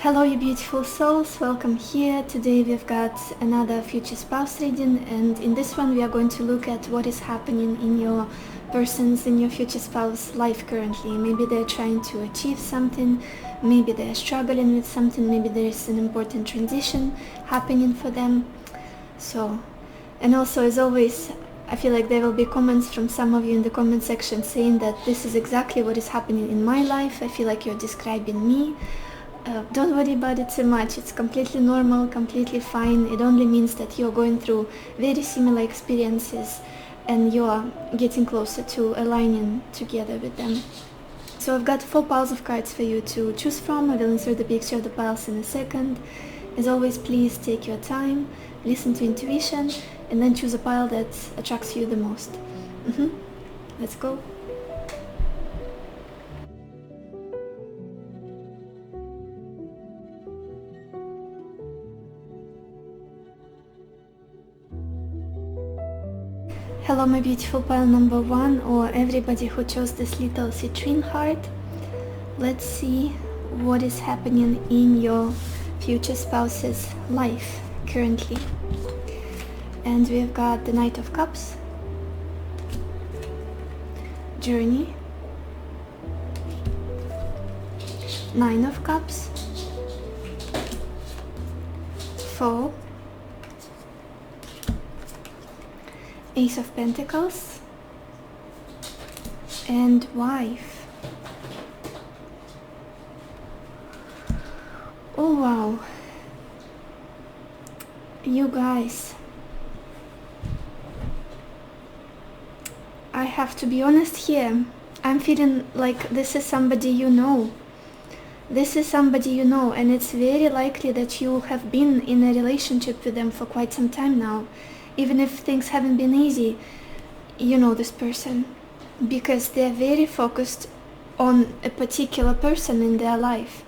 Hello you beautiful souls, welcome here. Today we've got another future spouse reading, and in this one we are going to look at what is happening in your future spouse life currently. Maybe they're trying to achieve something, maybe they're struggling with something, maybe there is an important transition happening for them. And also, as always, I feel like there will be comments from some of you in the comment section saying that this is exactly what is happening in my life. I feel like you're describing me. Don't worry about it too much. It's completely normal, completely fine. It only means that you're going through very similar experiences and you're getting closer to aligning together with them. So I've got 4 piles of cards for you to choose from. I will insert the picture of the piles in a second. As always, please take your time, listen to intuition, and then choose a pile that attracts you the most. Let's go. Hello my beautiful pile number 1, or everybody who chose this little citrine heart. Let's see what is happening in your future spouse's life currently. And we've got the Knight of Cups, Journey, 9 of Cups, Four, Ace of Pentacles, and Wife. Oh wow, you guys, I have to be honest here. I'm feeling like this is somebody you know. This is somebody you know, and it's very likely that you have been in a relationship with them for quite some time now. Even if things haven't been easy, you know this person, because they're very focused on a particular person in their life.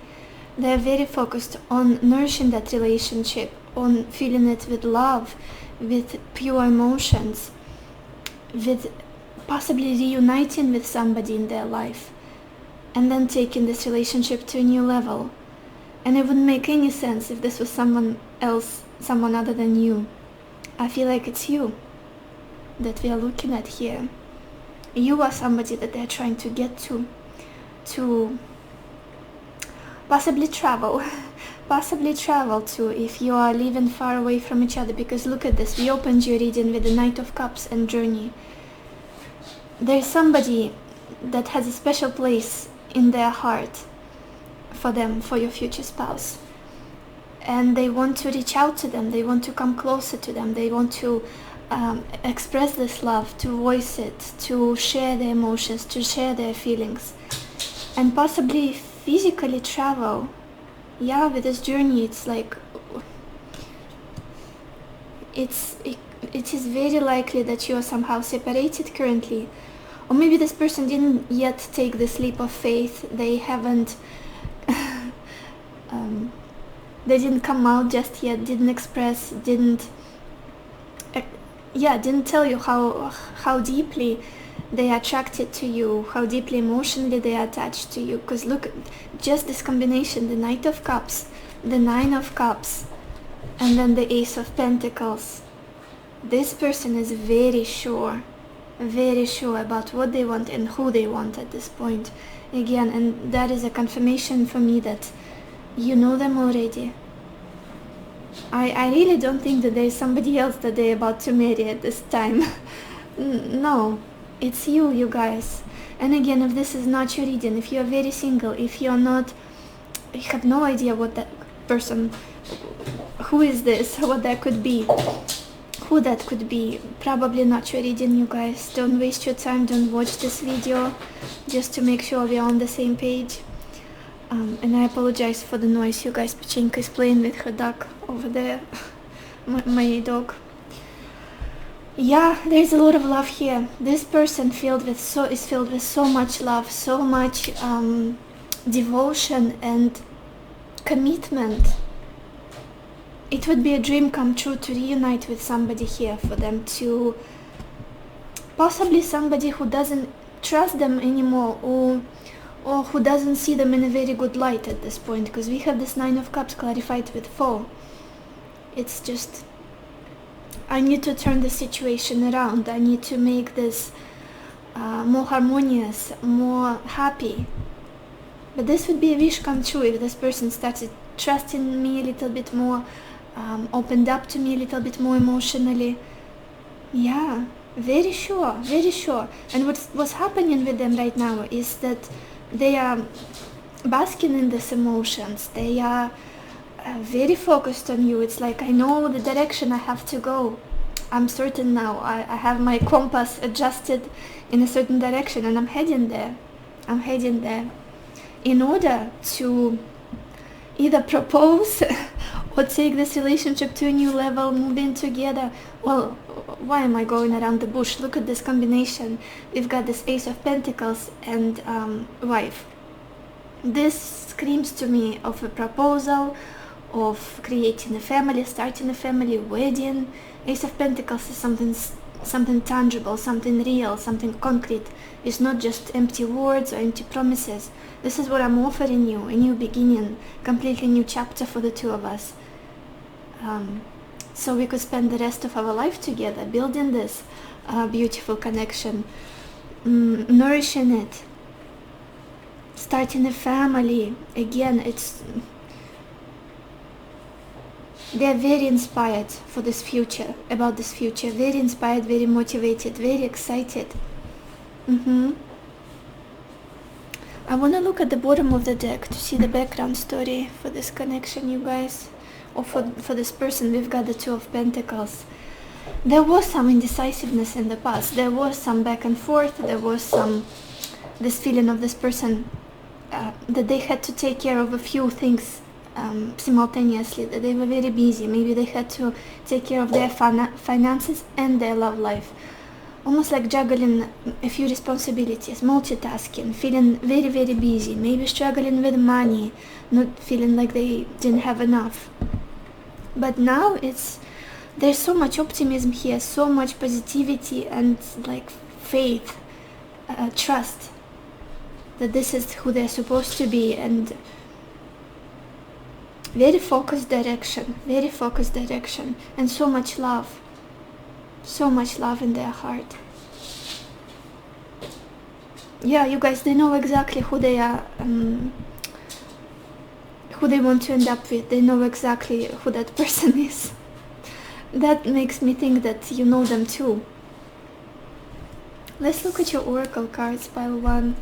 They're very focused on nourishing that relationship, on filling it with love, with pure emotions, with possibly reuniting with somebody in their life, and then taking this relationship to a new level. And it wouldn't make any sense if this was someone else, someone other than you. I feel like it's you that we are looking at here. You are somebody that they're trying to get to possibly travel to, if you are living far away from each other. Because look at this, we opened your reading with the Knight of Cups and Journey. There's somebody that has a special place in their heart for them, for your future spouse. And they want to reach out to them, they want to come closer to them, they want to express this love, to voice it, to share their emotions, to share their feelings, and possibly physically travel. Yeah, with this journey, it's like it is very likely that you are somehow separated currently, or maybe this person didn't yet take this leap of faith. They haven't they didn't come out just yet, didn't express, didn't tell you how deeply they are attracted to you, how deeply emotionally they are attached to you. Because look, just this combination, the Knight of Cups, the 9 of Cups, and then the Ace of Pentacles. This person is very sure about what they want and who they want at this point. Again, and that is a confirmation for me that you know them already. I really don't think that there is somebody else that they're about to marry at this time. No, it's you guys. And again, if this is not your reading, if you're very single, if you're not, you have no idea what that person, who is this, what that could be, who that could be, probably not your reading, you guys. Don't waste your time, don't watch this video, just to make sure we're on the same page. And I apologize for the noise, you guys. Pachinka is playing with her duck over there. my dog. Yeah, there's a lot of love here. This person is filled with so much love, so much devotion and commitment. It would be a dream come true to reunite with somebody here, for them to, possibly somebody who doesn't trust them anymore, or or who doesn't see them in a very good light at this point, because we have this Nine of Cups clarified with 4. It's just, I need to turn the situation around. I need to make this more harmonious, more happy. But this would be a wish come true if this person started trusting me a little bit more, opened up to me a little bit more emotionally. Yeah, very sure, very sure. And what's happening with them right now is that they are basking in these emotions. They are very focused on you. It's like, I know the direction I have to go. I'm certain now. I have my compass adjusted in a certain direction, and I'm heading there. I'm heading there in order to either propose or take this relationship to a new level, move in together. Well, why am I going around the bush? Look at this combination. We've got this Ace of Pentacles and wife. This screams to me of a proposal, of creating a family, starting a family, wedding. Ace of Pentacles is something tangible, something real, something concrete. It's not just empty words or empty promises. This is what I'm offering you, a new beginning, completely new chapter for the two of us. So we could spend the rest of our life together, building this beautiful connection, nourishing it, starting a family. Again, they're very inspired for this future, about this future, very inspired, very motivated, very excited. I want to look at the bottom of the deck to see the background story for this connection, you guys, or for this person. We've got the Two of Pentacles. There was some indecisiveness in the past. There was some back and forth. There was this feeling of this person that they had to take care of a few things simultaneously, that they were very busy. Maybe they had to take care of their finances and their love life. Almost like juggling a few responsibilities, multitasking, feeling very, very busy, maybe struggling with money, not feeling like they didn't have enough. But now there's so much optimism here, so much positivity and like faith, trust that this is who they're supposed to be, and very focused direction, and so much love in their heart. Yeah, you guys, they know exactly who they are, who they want to end up with. They know exactly who that person is. That makes me think that you know them too. Let's look at your oracle cards, pile 1.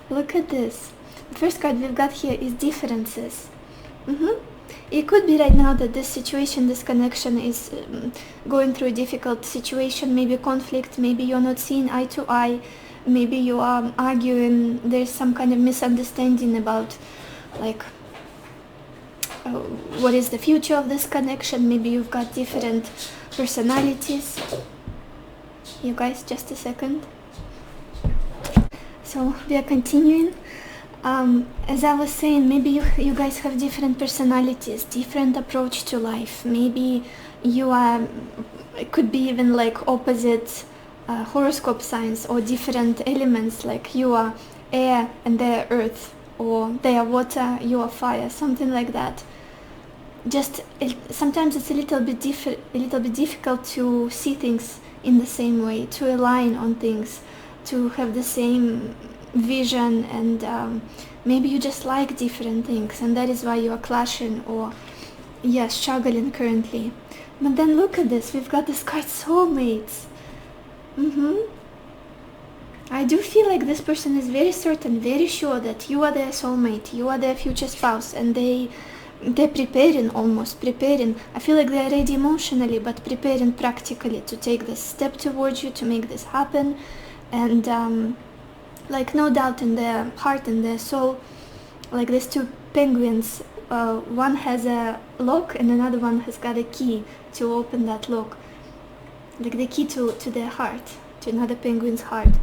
Look at this. The first card we've got here is differences. It could be right now that this situation, this connection is going through a difficult situation, maybe conflict, maybe you're not seeing eye to eye, maybe you are arguing, there's some kind of misunderstanding about like what is the future of this connection. Maybe you've got different personalities. You guys, just a second. So we are continuing. As I was saying, maybe you guys have different personalities, different approach to life. Maybe you are, it could be even like opposite horoscope signs, or different elements, like you are air and they are earth, or they are water, you are fire, something like that. Just sometimes it's a little bit difficult to see things in the same way, to align on things, to have the same vision, and maybe you just like different things, and that is why you are clashing or struggling currently. But then look at this, we've got this card, soulmates. I do feel like this person is very certain, very sure that you are their soulmate, you are their future spouse, and they're preparing, almost preparing. I feel like they're ready emotionally, but preparing practically to take this step towards you, to make this happen. And like no doubt in their heart and their soul, like these two penguins, one has a lock and another one has got a key to open that lock, like the key to their heart, to another penguin's heart.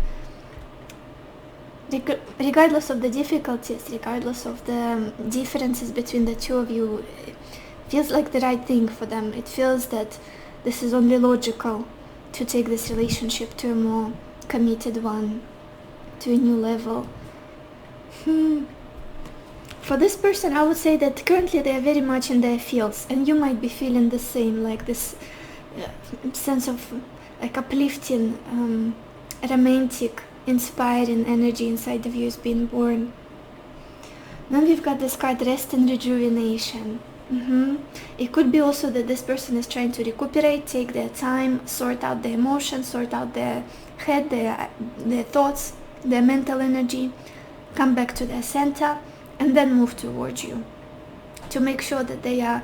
Regardless of the difficulties, regardless of the differences between the two of you, it feels like the right thing for them. It feels that this is only logical to take this relationship to a more committed one. to a new level. For this person, I would say that currently they are very much in their fields, and you might be feeling the same, like this sense of like uplifting, romantic, inspiring energy inside of you is being born. Then we've got this card, rest and rejuvenation. It could be also that this person is trying to recuperate, take their time, sort out their emotions, sort out their head, their thoughts, their mental energy, come back to their center, and then move towards you to make sure that they are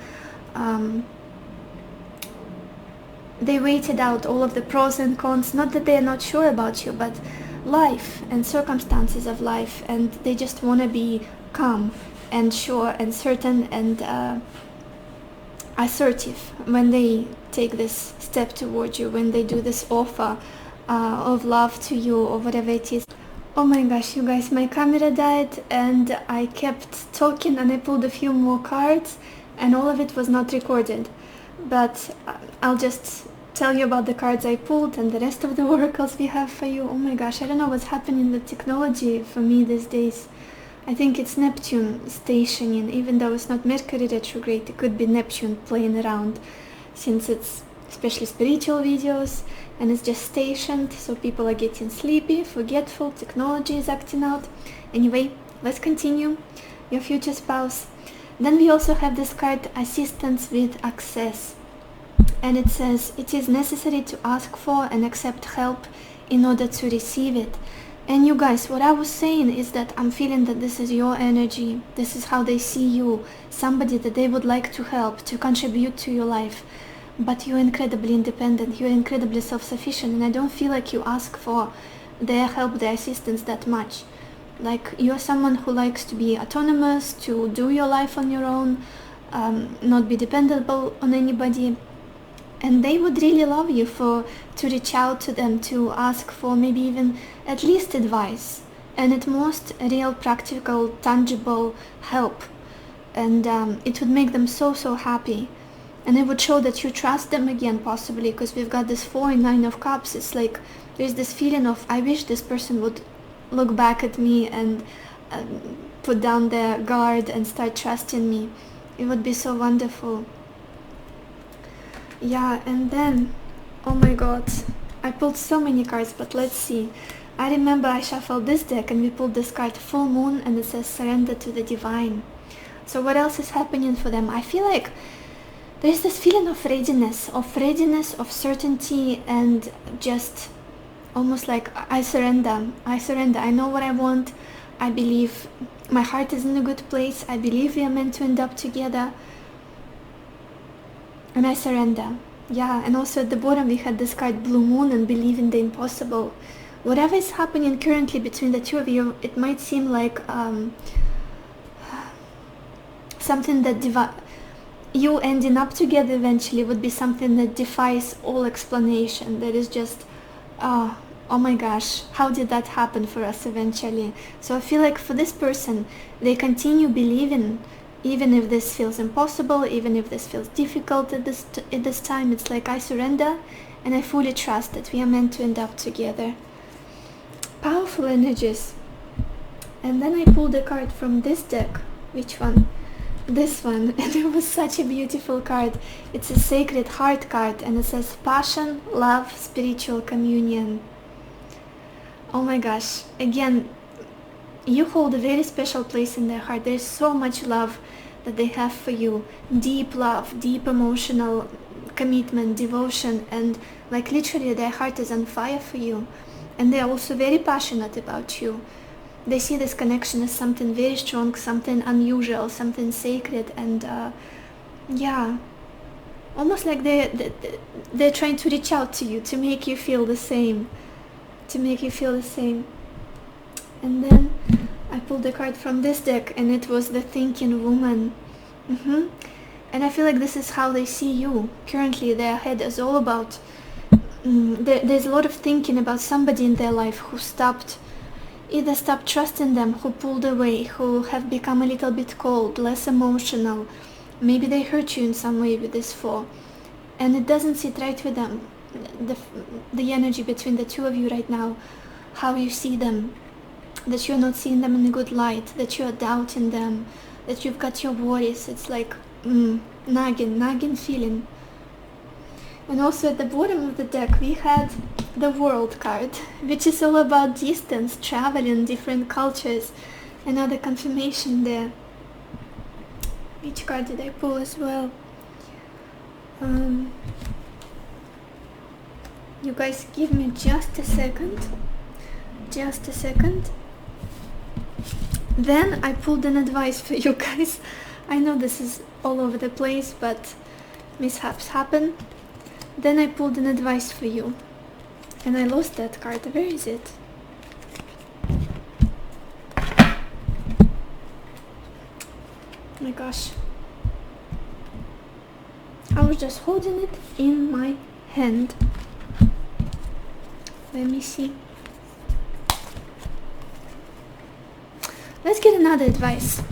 they weighted out all of the pros and cons, not that they are not sure about you, but life and circumstances of life, and they just want to be calm and sure and certain and assertive when they take this step towards you, when they do this offer of love to you or whatever it is. Oh my gosh, you guys, my camera died and I kept talking and I pulled a few more cards and all of it was not recorded. But I'll just tell you about the cards I pulled and the rest of the oracles we have for you. Oh my gosh, I don't know what's happening with technology for me these days. I think it's Neptune stationing, even though it's not Mercury retrograde, it could be Neptune playing around, since it's especially spiritual videos and it's just stationed, so people are getting sleepy, forgetful, technology is acting out. Anyway, let's continue. Your future spouse. Then we also have this card, assistance with access, and it says it is necessary to ask for and accept help in order to receive it. And you guys, what I was saying is that I'm feeling that this is your energy, this is how they see you, somebody that they would like to help, to contribute to your life. But you're incredibly independent, you're incredibly self-sufficient, and I don't feel like you ask for their help, their assistance that much. Like, you're someone who likes to be autonomous, to do your life on your own, not be dependable on anybody. And they would really love you to reach out to them, to ask for maybe even at least advice, and at most real, practical, tangible help. And it would make them so happy. And it would show that you trust them again, possibly, because we've got this 4 and 9 of cups. It's like there's this feeling of, I wish this person would look back at me and put down their guard and start trusting me. It would be so wonderful. Yeah, and then, oh my god, I pulled so many cards, but let's see. I remember I shuffled this deck and we pulled this card, Full Moon, and it says surrender to the divine. So what else is happening for them? I feel like there's this feeling of readiness, of certainty, and just almost like I surrender, I know what I want, I believe my heart is in a good place, I believe we are meant to end up together, and I surrender. Yeah, and also at the bottom we had this card, Blue Moon, and believe in the impossible. Whatever is happening currently between the two of you, it might seem like something that you ending up together eventually would be something that defies all explanation. That is just, oh my gosh, how did that happen for us eventually? So I feel like for this person, they continue believing, even if this feels impossible, even if this feels difficult at this time. It's like, I surrender and I fully trust that we are meant to end up together. Powerful energies. And then I pulled a card from this deck. Which one? This one. And it was such a beautiful card. It's a Sacred Heart card, and it says passion, love, spiritual communion. Oh my gosh, again, you hold a very special place in their heart. There's so much love that they have for you, deep love, deep emotional commitment, devotion, and like literally their heart is on fire for you, and they're also very passionate about you. They see this connection as something very strong, something unusual, something sacred, and yeah, almost like they're trying to reach out to you, to make you feel the same, And then I pulled a card from this deck, and it was the Thinking Woman. And I feel like this is how they see you. Currently their head is all about, there's a lot of thinking about somebody in their life who either stopped trusting them, who pulled away, who have become a little bit cold, less emotional. Maybe they hurt you in some way with this 4, and it doesn't sit right with them, the energy between the two of you right now, how you see them. that you're not seeing them in a good light, that you're doubting them, that you've got your worries. It's like nagging feeling. And also at the bottom of the deck we had the World card, which is all about distance, traveling, different cultures. Another confirmation there. Which card did I pull as well? You guys give me just a second. Then I pulled an advice for you guys. I know this is all over the place, but mishaps happen. Then I pulled an advice for you. And I lost that card. Where is it? Oh my gosh. I was just holding it in my hand. Let me see. Let's get another advice.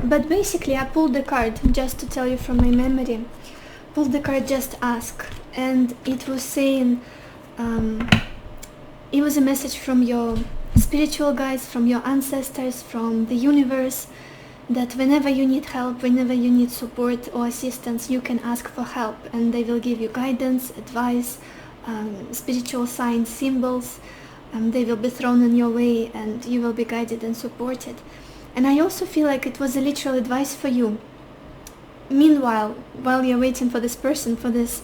But basically I pulled the card just to tell you from my memory. Pulled the card Just Ask, and it was saying it was a message from your spiritual guides, from your ancestors, from the universe, that whenever you need help, whenever you need support or assistance, you can ask for help, and they will give you guidance, advice, spiritual signs, symbols. They will be thrown in your way and you will be guided and supported. And I also feel like it was a literal advice for you. Meanwhile, while you're waiting for this person, for this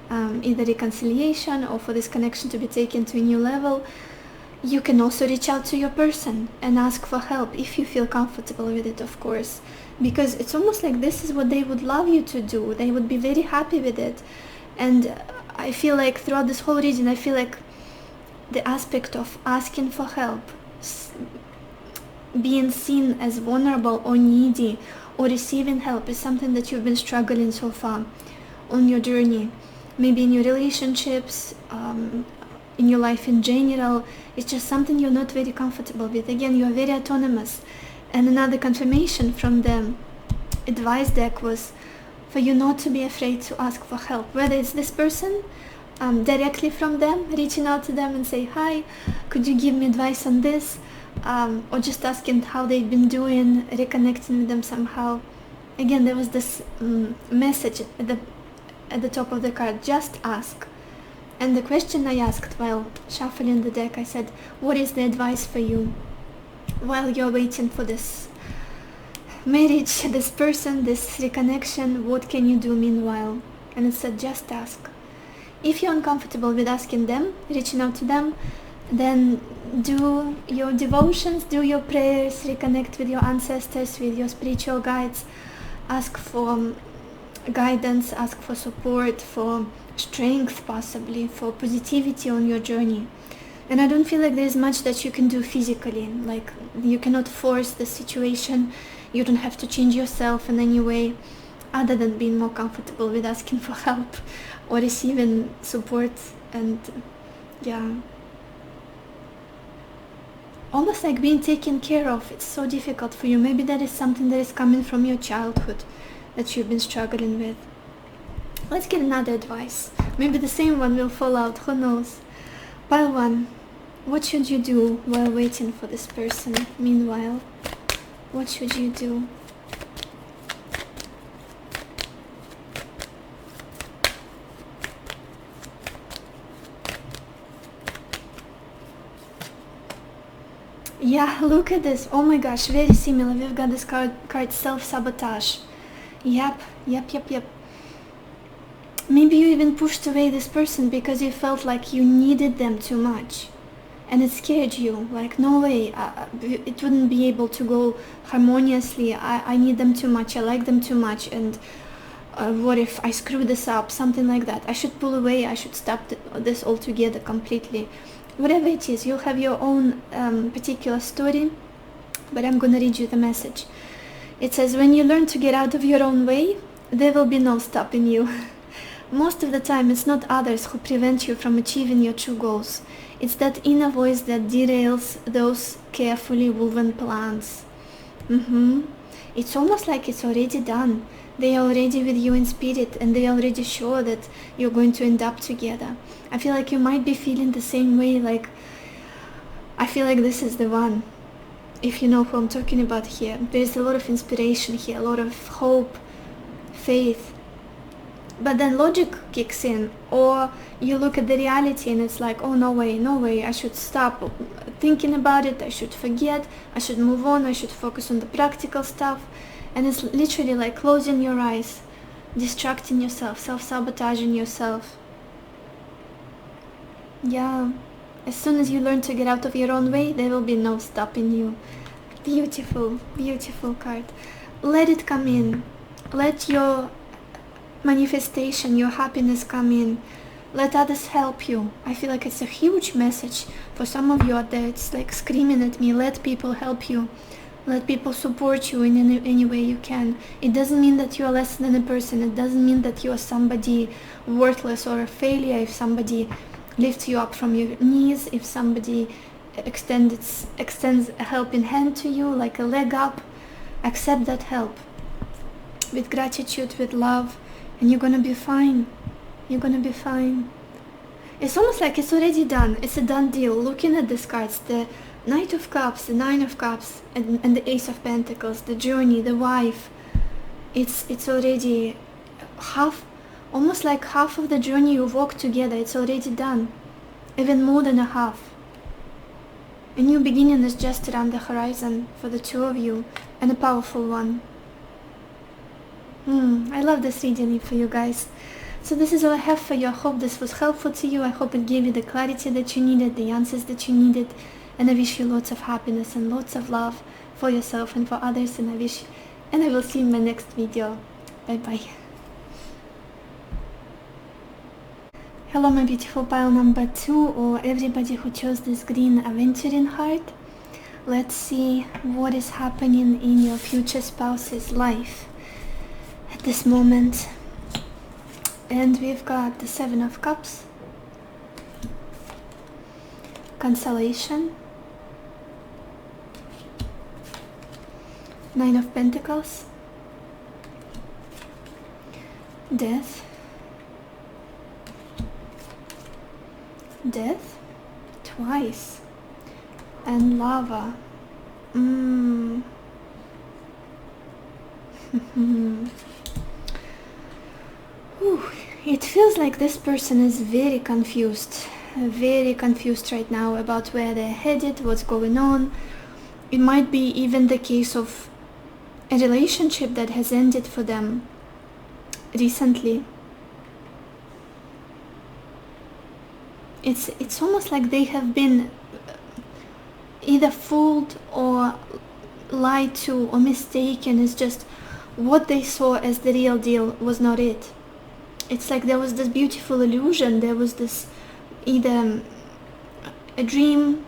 either reconciliation or for this connection to be taken to a new level, you can also reach out to your person and ask for help if you feel comfortable with it, of course. Because it's almost like this is what they would love you to do. They would be very happy with it. And I feel like throughout this whole reading, I feel like the aspect of asking for help, being seen as vulnerable or needy, or receiving help is something that you've been struggling so far on your journey. Maybe in your relationships, in your life in general, it's just something you're not very comfortable with. Again, you're very autonomous. And another confirmation from the advice deck was for you not to be afraid to ask for help, whether it's this person, directly from them, reaching out to them and say, hi, could you give me advice on this? Or just asking how they've been doing, reconnecting with them somehow. Again, there was this message at the top of the card, just ask. And the question I asked while shuffling the deck, I said, what is the advice for you while you're waiting for this marriage, this person, this reconnection? What can you do meanwhile? And it said, just ask. If you're uncomfortable with asking them, reaching out to them, then do your devotions, do your prayers, reconnect with your ancestors, with your spiritual guides, ask for guidance, ask for support, for strength possibly, for positivity on your journey. And I don't feel like there's much that you can do physically, like you cannot force the situation, you don't have to change yourself in any way other than being more comfortable with asking for help or receiving support. And yeah, almost like being taken care of. It's so difficult for you. Maybe that is something that is coming from your childhood that you've been struggling with. Let's get another advice. Maybe the same one will fall out, who knows. Pile 1. What should you do while waiting for this person? Meanwhile, what should you do? Yeah, look at this. Oh my gosh, very similar. We've got this card self-sabotage. Yep. Maybe you even pushed away this person because you felt like you needed them too much. And it scared you. Like, no way, it wouldn't be able to go harmoniously. I need them too much. I like them too much. And what if I screw this up? Something like that. I should pull away. I should stop this altogether completely. Whatever it is, you'll have your own particular story, but I'm gonna read you the message. It says, when you learn to get out of your own way, there will be no stopping you. Most of the time, it's not others who prevent you from achieving your true goals. It's that inner voice that derails those carefully woven plans. It's almost like it's already done. They are already with you in spirit, and they are already sure that you're going to end up together. I feel like you might be feeling the same way, like, I feel like this is the one. if you know who I'm talking about here. There's a lot of inspiration here, a lot of hope, faith. But then logic kicks in, or you look at the reality and it's like, oh, no way, I should stop thinking about it, I should forget, I should move on, I should focus on the practical stuff. And it's literally like closing your eyes, distracting yourself, self-sabotaging yourself. Yeah, as soon as you learn to get out of your own way, there will be no stopping you. Beautiful, beautiful card. Let it come in. Let your manifestation, your happiness come in. Let others help you. I feel like it's a huge message for some of you out there. It's like screaming at me, let people help you. Let people support you in any way you can. It doesn't mean that you are less than a person. It doesn't mean that you are somebody worthless or a failure if somebody lifts you up from your knees, if somebody extends a helping hand to you, like a leg up. Accept that help with gratitude, with love, and you're gonna be fine. You're gonna be fine. It's almost like it's already done. It's a done deal. Looking at these cards, the Knight of Cups, the Nine of Cups, and the Ace of Pentacles, the journey, the wife. It's already half, almost like half of the journey you walked together. It's already done. Even more than a half. A new beginning is just around the horizon for the two of you, and a powerful one. I love this reading for you guys. So this is all I have for you. I hope this was helpful to you. I hope it gave you the clarity that you needed, the answers that you needed. And I wish you lots of happiness and lots of love for yourself and for others. And I will see you in my next video. Bye bye. Hello my beautiful pile number 2, or everybody who chose this green aventuring heart. Let's see what is happening in your future spouse's life at this moment. And we've got the Seven of Cups, Consolation, Nine of Pentacles, Death, Death twice, and Lava. It feels like this person is very confused right now about where they're headed, what's going on. It might be even the case of a relationship that has ended for them recently. It's almost like they have been either fooled or lied to or mistaken. It's just what they saw as the real deal was not it. It's like there was this beautiful illusion, there was this either a dream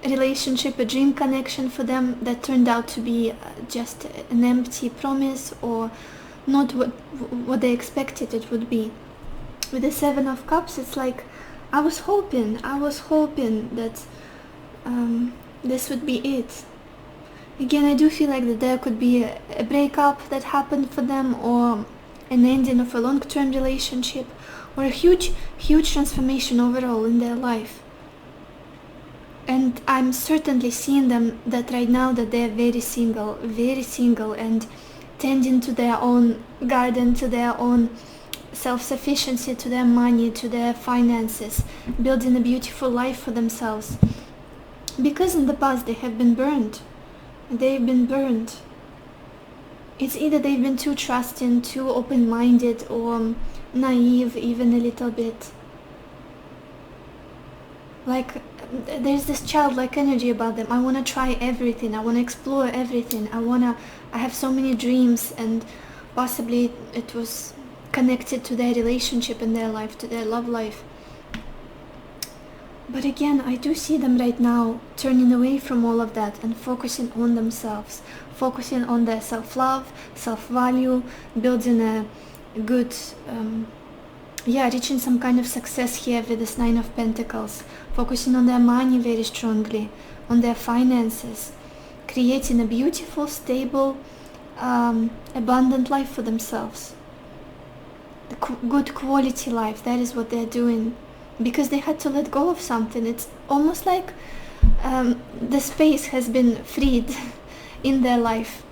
relationship, a dream connection for them that turned out to be just an empty promise, or not what they expected it would be. With the Seven of Cups, it's like I was hoping that this would be it. Again, I do feel like that there could be a breakup that happened for them, or an ending of a long-term relationship, or a huge transformation overall in their life. And I'm certainly seeing them that right now that they're very single, and tending to their own garden, to their own self-sufficiency, to their money, to their finances, building a beautiful life for themselves. Because in the past they have been burned. They've been burned. It's either they've been too trusting, too open-minded, or naive even a little bit. Like there's this childlike energy about them. I want to try everything. I want to explore everything. I have so many dreams, and possibly it was connected to their relationship in their life, to their love life. But again, I do see them right now turning away from all of that and focusing on themselves, focusing on their self-love, self-value, building a good, reaching some kind of success here with this Nine of Pentacles, focusing on their money very strongly, on their finances, creating a beautiful, stable, abundant life for themselves. The good quality life, that is what they're doing. Because they had to let go of something. It's almost like the space has been freed in their life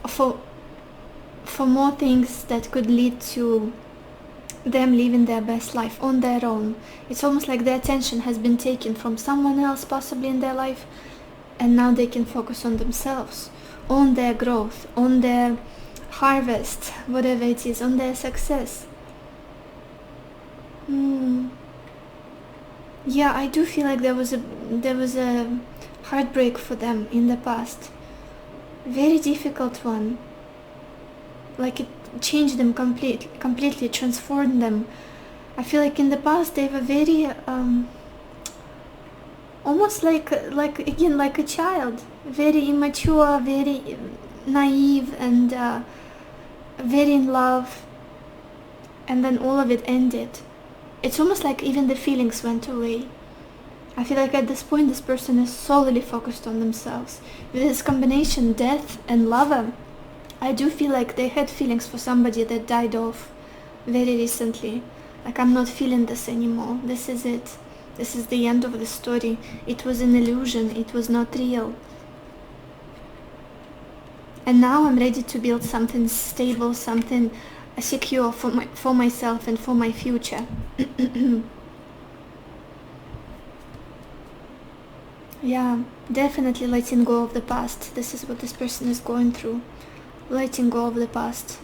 for more things that could lead to them living their best life on their own. It's almost like the attention has been taken from someone else possibly in their life, and now they can focus on themselves, on their growth, on their harvest, whatever it is, on their success. Yeah, I do feel like there was a heartbreak for them in the past. Very difficult one. Like it changed them completely transformed them. I feel like in the past they were very almost like again like a child, very immature, very naive, and very in love, and then all of it ended. It's almost like even the feelings went away. I feel like at this point this person is solely focused on themselves. With this combination, death and lover, I do feel like they had feelings for somebody that died off very recently. Like, I'm not feeling this anymore. This is it. This is the end of the story. It was an illusion. It was not real. And now I'm ready to build something stable, something secure for myself and for my future. Yeah, definitely letting go of the past. This is what this person is going through. Letting go of the past.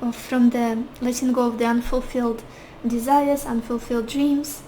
Or letting go of the unfulfilled desires, unfulfilled dreams.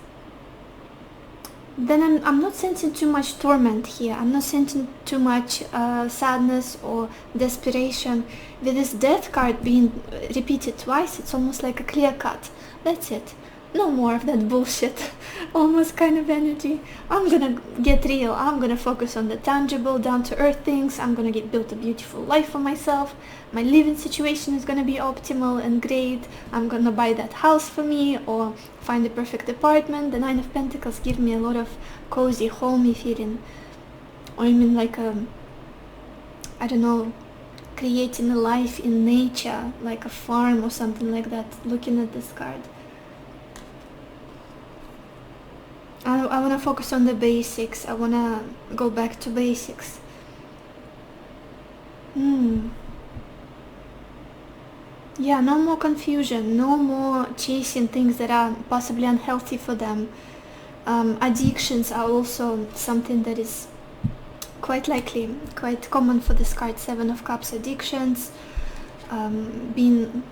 Then I'm not sensing too much torment here. I'm not sensing too much sadness or desperation. With this death card being repeated twice, it's almost like a clear cut. That's it. No more of that bullshit. Almost kind of energy. I'm gonna get real. I'm gonna focus on the tangible, down-to-earth things. I'm gonna build a beautiful life for myself. My living situation is gonna be optimal and great. I'm gonna buy that house for me or find the perfect apartment. The Nine of Pentacles give me a lot of cozy, homey feeling. Or I mean like I don't know, creating a life in nature, like a farm or something like that, looking at this card. I want to focus on the basics. I want to go back to basics. Yeah, no more confusion, no more chasing things that are possibly unhealthy for them. Addictions are also something that is quite likely, quite common for this card, Seven of Cups. Addictions, being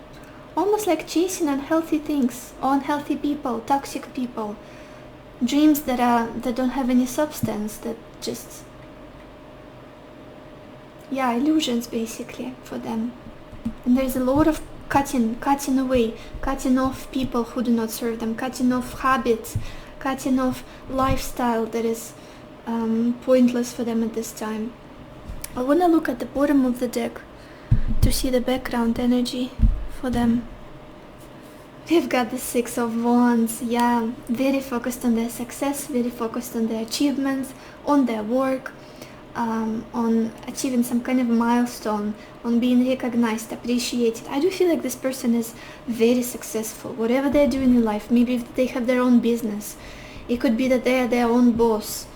almost like chasing unhealthy things, unhealthy people, toxic people. Dreams that don't have any substance, that just, yeah, illusions basically for them. And there's a lot of cutting away, cutting off people who do not serve them, cutting off habits, cutting off lifestyle that is pointless for them at this time. I want to look at the bottom of the deck to see the background energy for them. We've got the Six of Wands. Yeah, very focused on their success, very focused on their achievements, on their work, on achieving some kind of milestone, on being recognized, appreciated. I do feel like this person is very successful, whatever they're doing in life. Maybe if they have their own business, it could be that they are their own boss.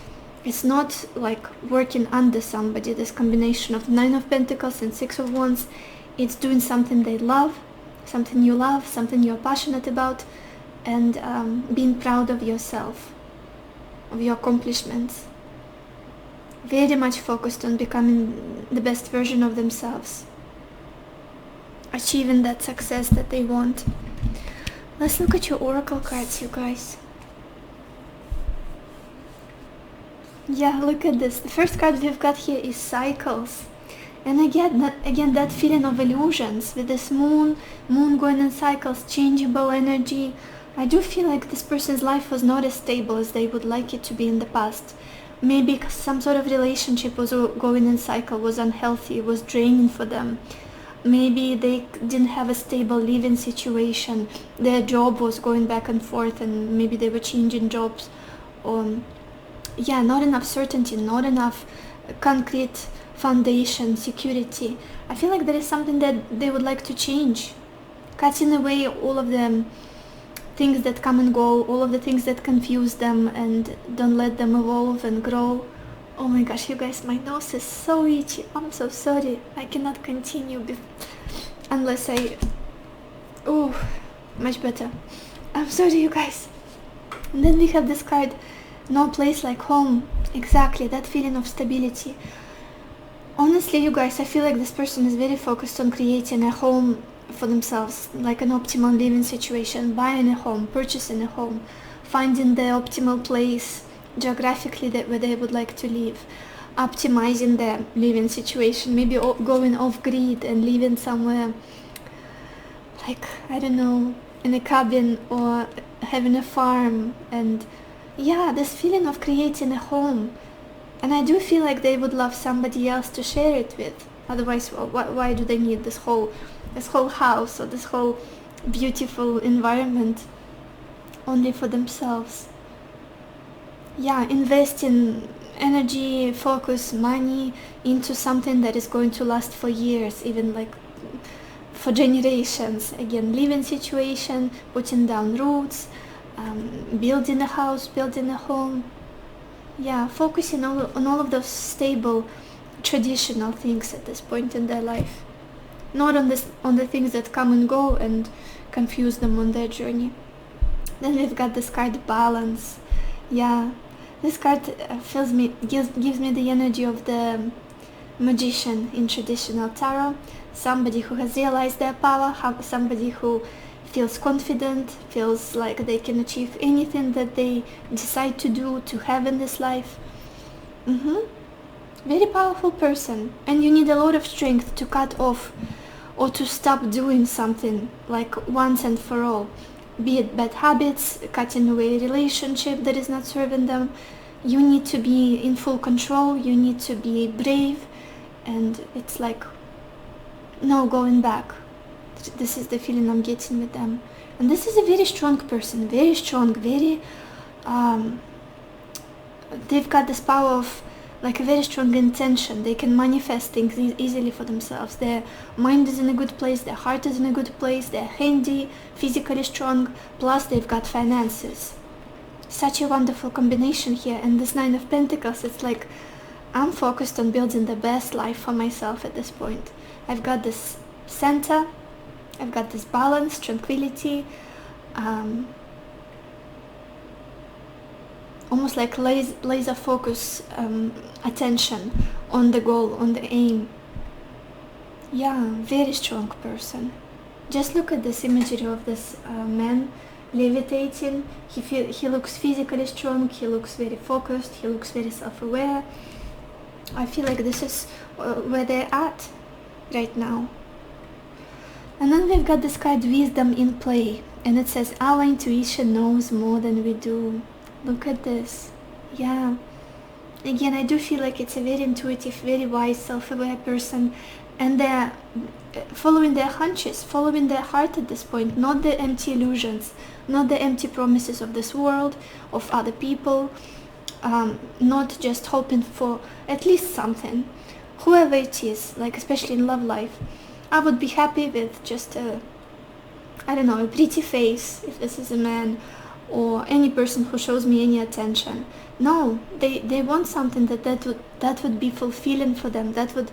It's not like working under somebody. This combination of Nine of Pentacles and Six of Wands, it's doing something they love, something you love, something you're passionate about, and being proud of yourself, of your accomplishments. Very much focused on becoming the best version of themselves, achieving that success that they want. Let's look at your oracle cards, you guys. Yeah, look at this. The first card we've got here is Cycles. And again, that feeling of illusions with this moon going in cycles, changeable energy. I do feel like this person's life was not as stable as they would like it to be in the past. Maybe some sort of relationship was going in cycle, was unhealthy, was draining for them. Maybe they didn't have a stable living situation. Their job was going back and forth, and maybe they were changing jobs. Yeah, not enough certainty, not enough concrete foundation, security. I feel like there is something that they would like to change, cutting away all of the things that come and go, all of the things that confuse them and don't let them evolve and grow. Oh my gosh, you guys, my nose is so itchy. I'm so sorry. I cannot continue unless I... Oh, much better. I'm sorry, you guys. And then we have this card, no place like home. Exactly, that feeling of stability. Honestly, you guys, I feel like this person is very focused on creating a home for themselves, like an optimal living situation, buying a home, purchasing a home, finding the optimal place geographically where they would like to live, optimizing their living situation, maybe going off-grid and living somewhere like, I don't know, in a cabin or having a farm. And yeah, this feeling of creating a home. And I do feel like they would love somebody else to share it with. Otherwise, why do they need this whole house or this whole beautiful environment only for themselves? Yeah, investing energy, focus, money into something that is going to last for years, even like for generations. Again, living situation, putting down roots, building a house, building a home. Yeah, focusing on all of those stable, traditional things at this point in their life. Not on the things that come and go and confuse them on their journey. Then we've got this card, balance. Yeah, this card gives me the energy of the magician in traditional tarot. Somebody who has realized their power, somebody who feels confident, feels like they can achieve anything that they decide to have in this life. Very powerful person. And you need a lot of strength to cut off or to stop doing something, like once and for all. Be it bad habits, cutting away a relationship that is not serving them. You need to be in full control, you need to be brave, and it's like no going back. This is the feeling I'm getting with them. And this is a very strong person, very strong, very they've got this power of like a very strong intention. They can manifest things easily for themselves. Their mind is in a good place, their heart is in a good place, they're handy, physically strong, plus they've got finances. Such a wonderful combination here. And this Nine of Pentacles, it's like I'm focused on building the best life for myself at this point. I've got this center, I've got this balance, tranquility, almost like laser focus, attention on the goal, on the aim. Yeah, very strong person. Just look at this imagery of this man levitating. He looks physically strong, he looks very focused, he looks very self-aware. I feel like this is where they're at right now. And then we've got this card, wisdom in play, and it says our intuition knows more than we do. Look at this. Yeah, again, I do feel like it's a very intuitive, very wise, self-aware person, and they're following their hunches, following their heart at this point, not the empty illusions, not the empty promises of this world, of other people, not just hoping for at least something, whoever it is, like especially in love life. I would be happy with just a pretty face, if this is a man, or any person who shows me any attention. No, they want something that would be fulfilling for them, that would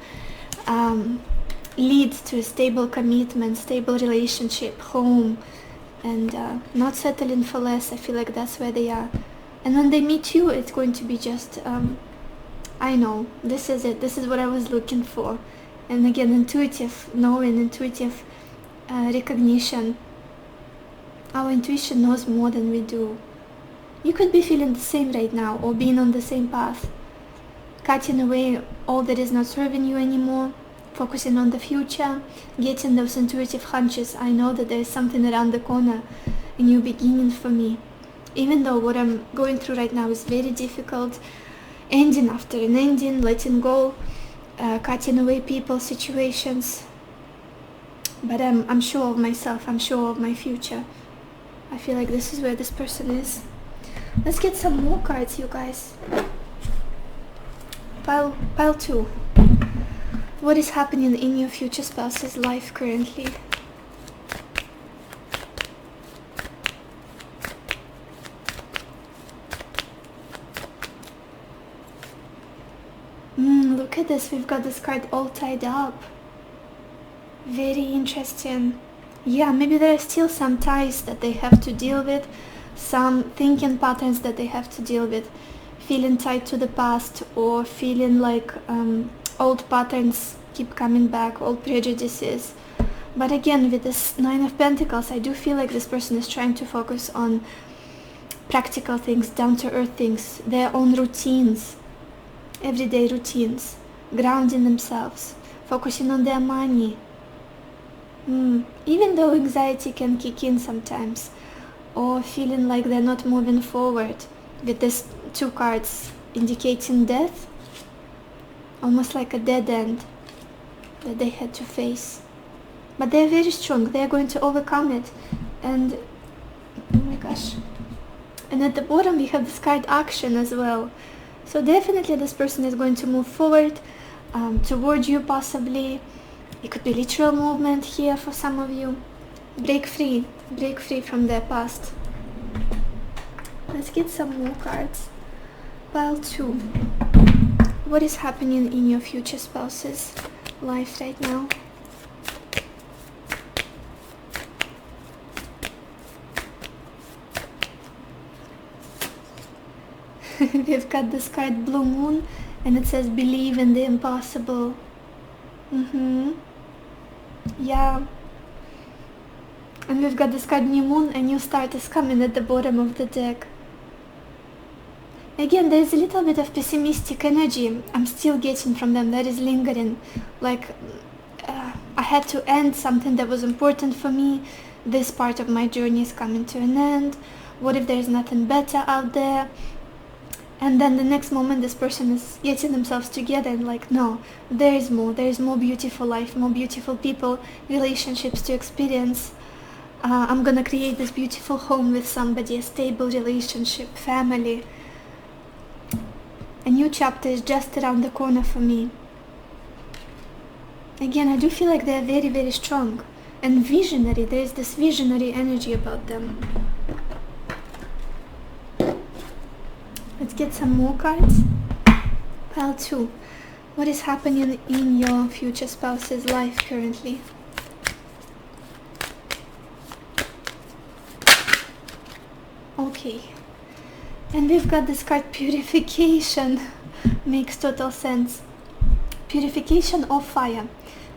lead to a stable commitment, stable relationship, home, and not settling for less. I feel like that's where they are. And when they meet you, it's going to be just, I know, this is it, this is what I was looking for. And again, intuitive knowing, intuitive recognition. Our intuition knows more than we do. You could be feeling the same right now, or being on the same path, cutting away all that is not serving you anymore, focusing on the future, getting those intuitive hunches. I know that there is something around the corner, a new beginning for me. Even though what I'm going through right now is very difficult, ending after an ending, letting go, cutting away people, situations. But I'm sure of myself, I'm sure of my future. I feel like this is where this person is. Let's get some more cards, you guys. Pile 2. What is happening in your future spouse's life currently? this, we've got this card all tied up. Very interesting. Yeah, maybe there are still some ties that they have to deal with, some thinking patterns that they have to deal with, feeling tied to the past, or feeling like old patterns keep coming back, old prejudices. But again, with this Nine of Pentacles, I do feel like this person is trying to focus on practical things, down-to-earth things, their own routines, everyday routines, grounding themselves, focusing on their money. Even though anxiety can kick in sometimes, or feeling like they're not moving forward, with these two cards indicating death, almost like a dead end that they had to face. But they're very strong, they're going to overcome it. And oh my gosh, and at the bottom we have this card action as well. So definitely this person is going to move forward toward you, possibly. It could be literal movement here for some of you. Break free from their past. Let's get some more cards. Pile 2. What is happening in your future spouse's life right now? We've got this card Blue Moon, and it says believe in the impossible. Yeah. And we've got this card New Moon, and New Start is coming at the bottom of the deck. Again, there's a little bit of pessimistic energy I'm still getting from them that is lingering. Like, I had to end something that was important for me. This part of my journey is coming to an end. What if there's nothing better out there? And then the next moment this person is getting themselves together and like, no, there is more beautiful life, more beautiful people, relationships to experience. I'm gonna create this beautiful home with somebody, a stable relationship, family. A new chapter is just around the corner for me. Again, I do feel like they're very, very strong and visionary. There is this visionary energy about them. Let's get some more cards. Pile 2. What is happening in your future spouse's life currently? Okay. And we've got this card Purification. Makes total sense. Purification of fire.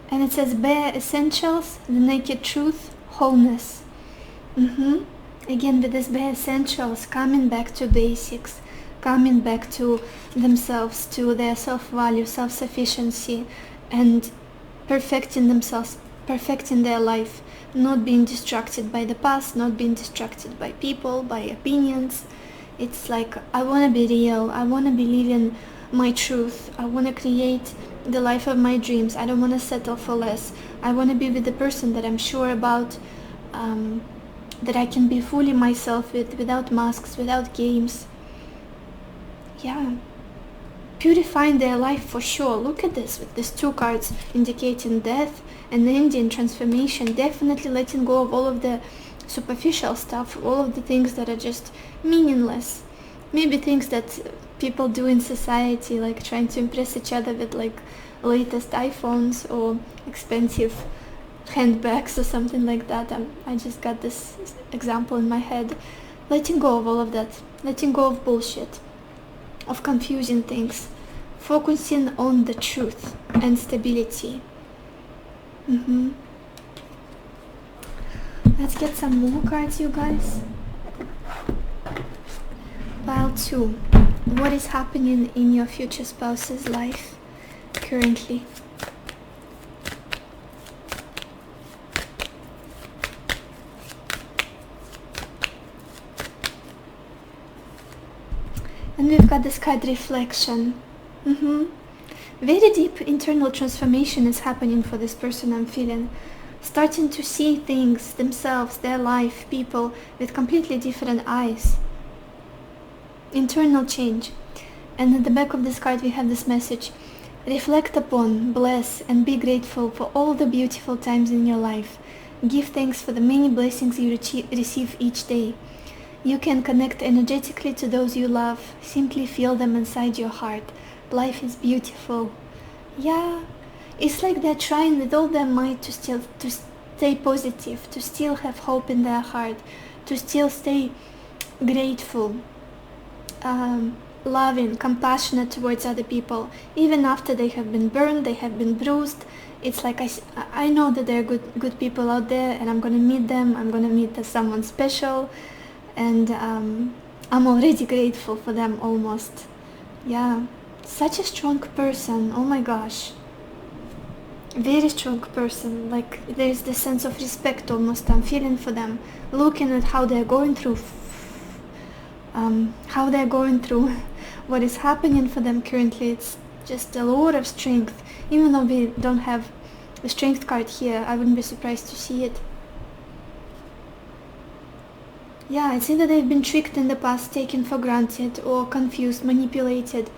And it says bare essentials, the naked truth, wholeness. Again, with this bare essentials, coming back to basics, coming back to themselves, to their self-value, self-sufficiency, and perfecting themselves, perfecting their life, not being distracted by the past, not being distracted by people, by opinions. It's like, I want to be real, I want to believe in my truth, I want to create the life of my dreams, I don't want to settle for less, I want to be with the person that I'm sure about, that I can be fully myself with, without masks, without games. Yeah, purifying their life for sure. Look at this, with these two cards indicating death and ending, transformation, definitely letting go of all of the superficial stuff, all of the things that are just meaningless. Maybe things that people do in society, like trying to impress each other with like latest iPhones or expensive handbags or something like that. I just got this example in my head. Letting go of all of that, letting go of bullshit, of confusing things, focusing on the truth and stability. Let's get some more cards, you guys. Pile 2. What is happening in your future spouse's life currently? And we've got this card Reflection. Very deep internal transformation is happening for this person, I'm feeling. Starting to see things, themselves, their life, people, with completely different eyes. Internal change. And at the back of this card we have this message. Reflect upon, bless, and be grateful for all the beautiful times in your life. Give thanks for the many blessings you receive each day. You can connect energetically to those you love. Simply feel them inside your heart. Life is beautiful. Yeah, it's like they're trying with all their might to stay positive, to still have hope in their heart, to still stay grateful, loving, compassionate towards other people, even after they have been burned, they have been bruised. It's like I know that there are good people out there, and I'm gonna meet them. I'm gonna meet someone special, and I'm already grateful for them almost. Yeah, such a strong person. Oh my gosh, very strong person. Like there's this sense of respect almost I'm feeling for them, looking at how they're going through what is happening for them currently. It's just a lot of strength. Even though we don't have the strength card here, I wouldn't be surprised to see it. Yeah, it's either they've been tricked in the past, taken for granted, or confused, manipulated,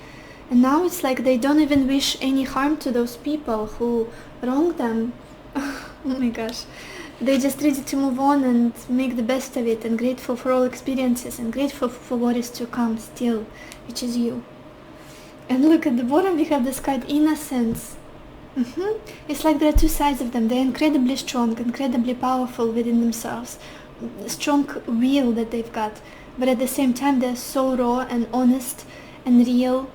and now it's like they don't even wish any harm to those people who wronged them. Oh my gosh. They're just ready to move on and make the best of it, and grateful for all experiences, and grateful for what is to come still, which is you. And look at the bottom, we have this card, innocence. It's like there are two sides of them. They're incredibly strong, incredibly powerful within themselves, strong will that they've got, but at the same time they're so raw and honest and real.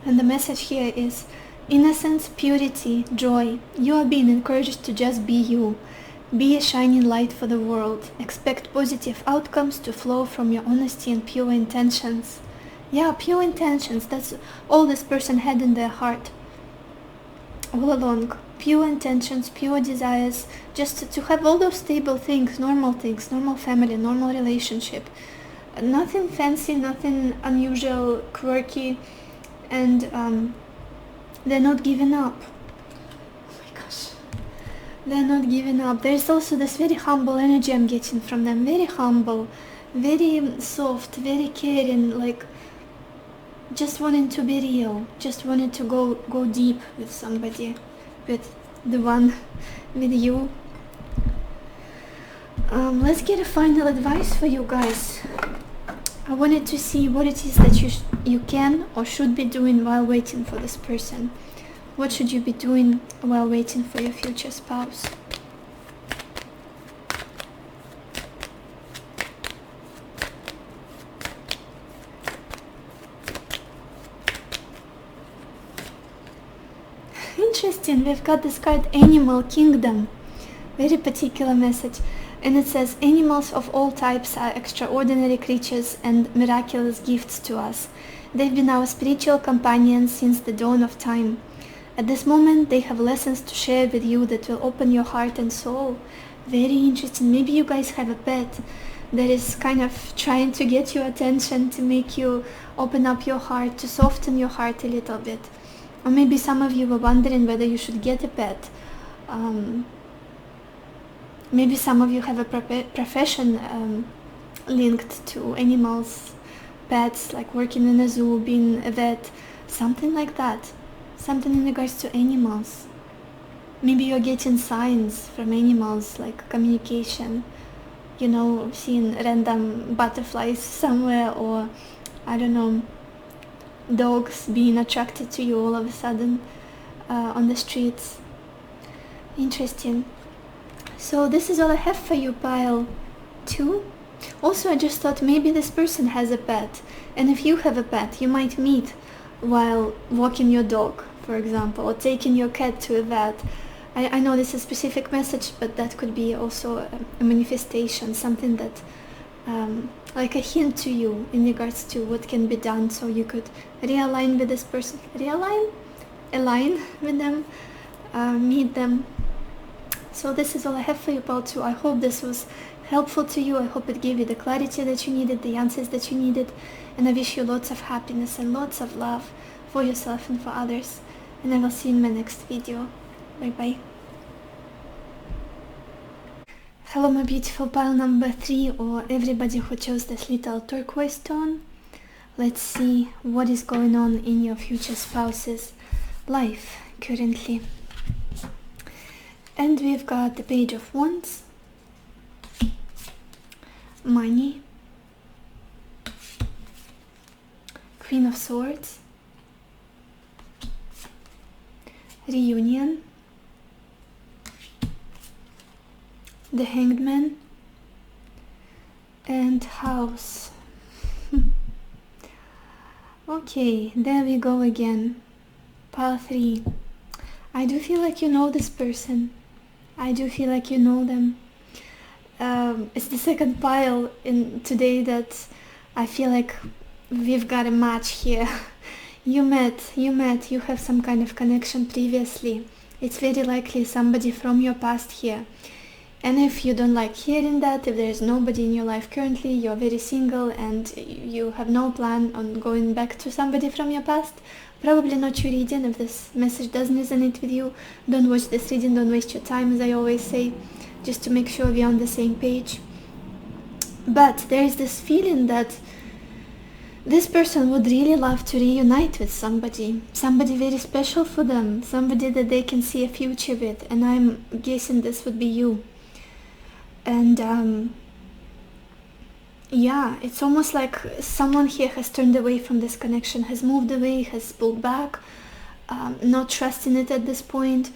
And the message here is innocence, purity, joy. You are being encouraged to just be you. Be a shining light for the world. Expect positive outcomes to flow from your honesty and pure intentions. Yeah, pure intentions. That's all this person had in their heart all along. Pure intentions, pure desires, just to have all those stable things, normal family, normal relationship. Nothing fancy, nothing unusual, quirky, and they're not giving up. They're not giving up. There's also this very humble energy I'm getting from them. Very humble, very soft, very caring, like just wanting to be real, just wanting to go deep with somebody, with the one, with you. Let's get a final advice for you guys. I wanted to see what it is that you can or should be doing while waiting for this person. What should you be doing while waiting for your future spouse? Interesting, we've got this card, Animal Kingdom. Very particular message. And it says, animals of all types are extraordinary creatures and miraculous gifts to us. They've been our spiritual companions since the dawn of time. At this moment, they have lessons to share with you that will open your heart and soul. Very interesting. Maybe you guys have a pet that is kind of trying to get your attention, to make you open up your heart, to soften your heart a little bit. Or maybe some of you were wondering whether you should get a pet. Maybe some of you have a profession linked to animals, pets, like working in a zoo, being a vet, something like that. Something in regards to animals. Maybe you're getting signs from animals, like communication, seeing random butterflies somewhere, or I don't know, dogs being attracted to you all of a sudden on the streets. Interesting. So this is all I have for you, pile 2. Also, I just thought maybe this person has a pet, and if you have a pet, you might meet while walking your dog, for example, or taking your cat to a vet. I know this is a specific message, but that could be also a manifestation, something that like a hint to you in regards to what can be done, so you could realign with this person, align with them, meet them. So this is all I have for you, Paul 2. I hope this was helpful to you. I hope it gave you the clarity that you needed, the answers that you needed, and I wish you lots of happiness and lots of love for yourself and for others. And I will see you in my next video. Bye bye. Hello, my beautiful pile number 3, or everybody who chose this little turquoise tone. Let's see what is going on in your future spouse's life currently. And we've got the Page of Wands, money, Queen of Swords, reunion, the Hanged Man, and House. Okay, there we go again. Pile 3. I do feel like you know this person. I do feel like you know them. It's the second pile in today that I feel like we've got a match here. you met, you have some kind of connection previously. It's very likely somebody from your past here. And if you don't like hearing that, if there's nobody in your life currently, you're very single and you have no plan on going back to somebody from your past, probably not your reading. If this message doesn't resonate with you, don't watch this reading, don't waste your time, as I always say, just to make sure we're on the same page. But there is this feeling that this person would really love to reunite with somebody very special for them, somebody that they can see a future with, and I'm guessing this would be you. And yeah, it's almost like someone here has turned away from this connection, has moved away, has pulled back, not trusting it at this point.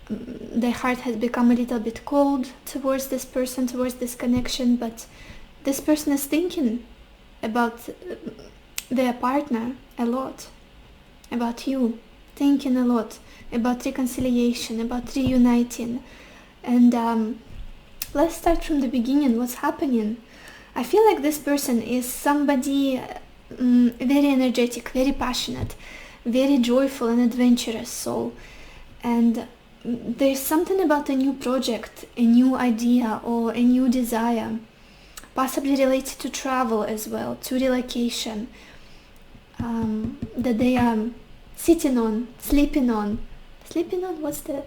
Their heart has become a little bit cold towards this person, towards this connection, but this person is thinking about their partner a lot, about you, thinking a lot about reconciliation, about reuniting. And let's start from the beginning. What's happening? I feel like this person is somebody very energetic, very passionate, very joyful and adventurous soul. And there's something about a new project, a new idea, or a new desire, possibly related to travel as well, to relocation, that they are sitting on, sleeping on, what's the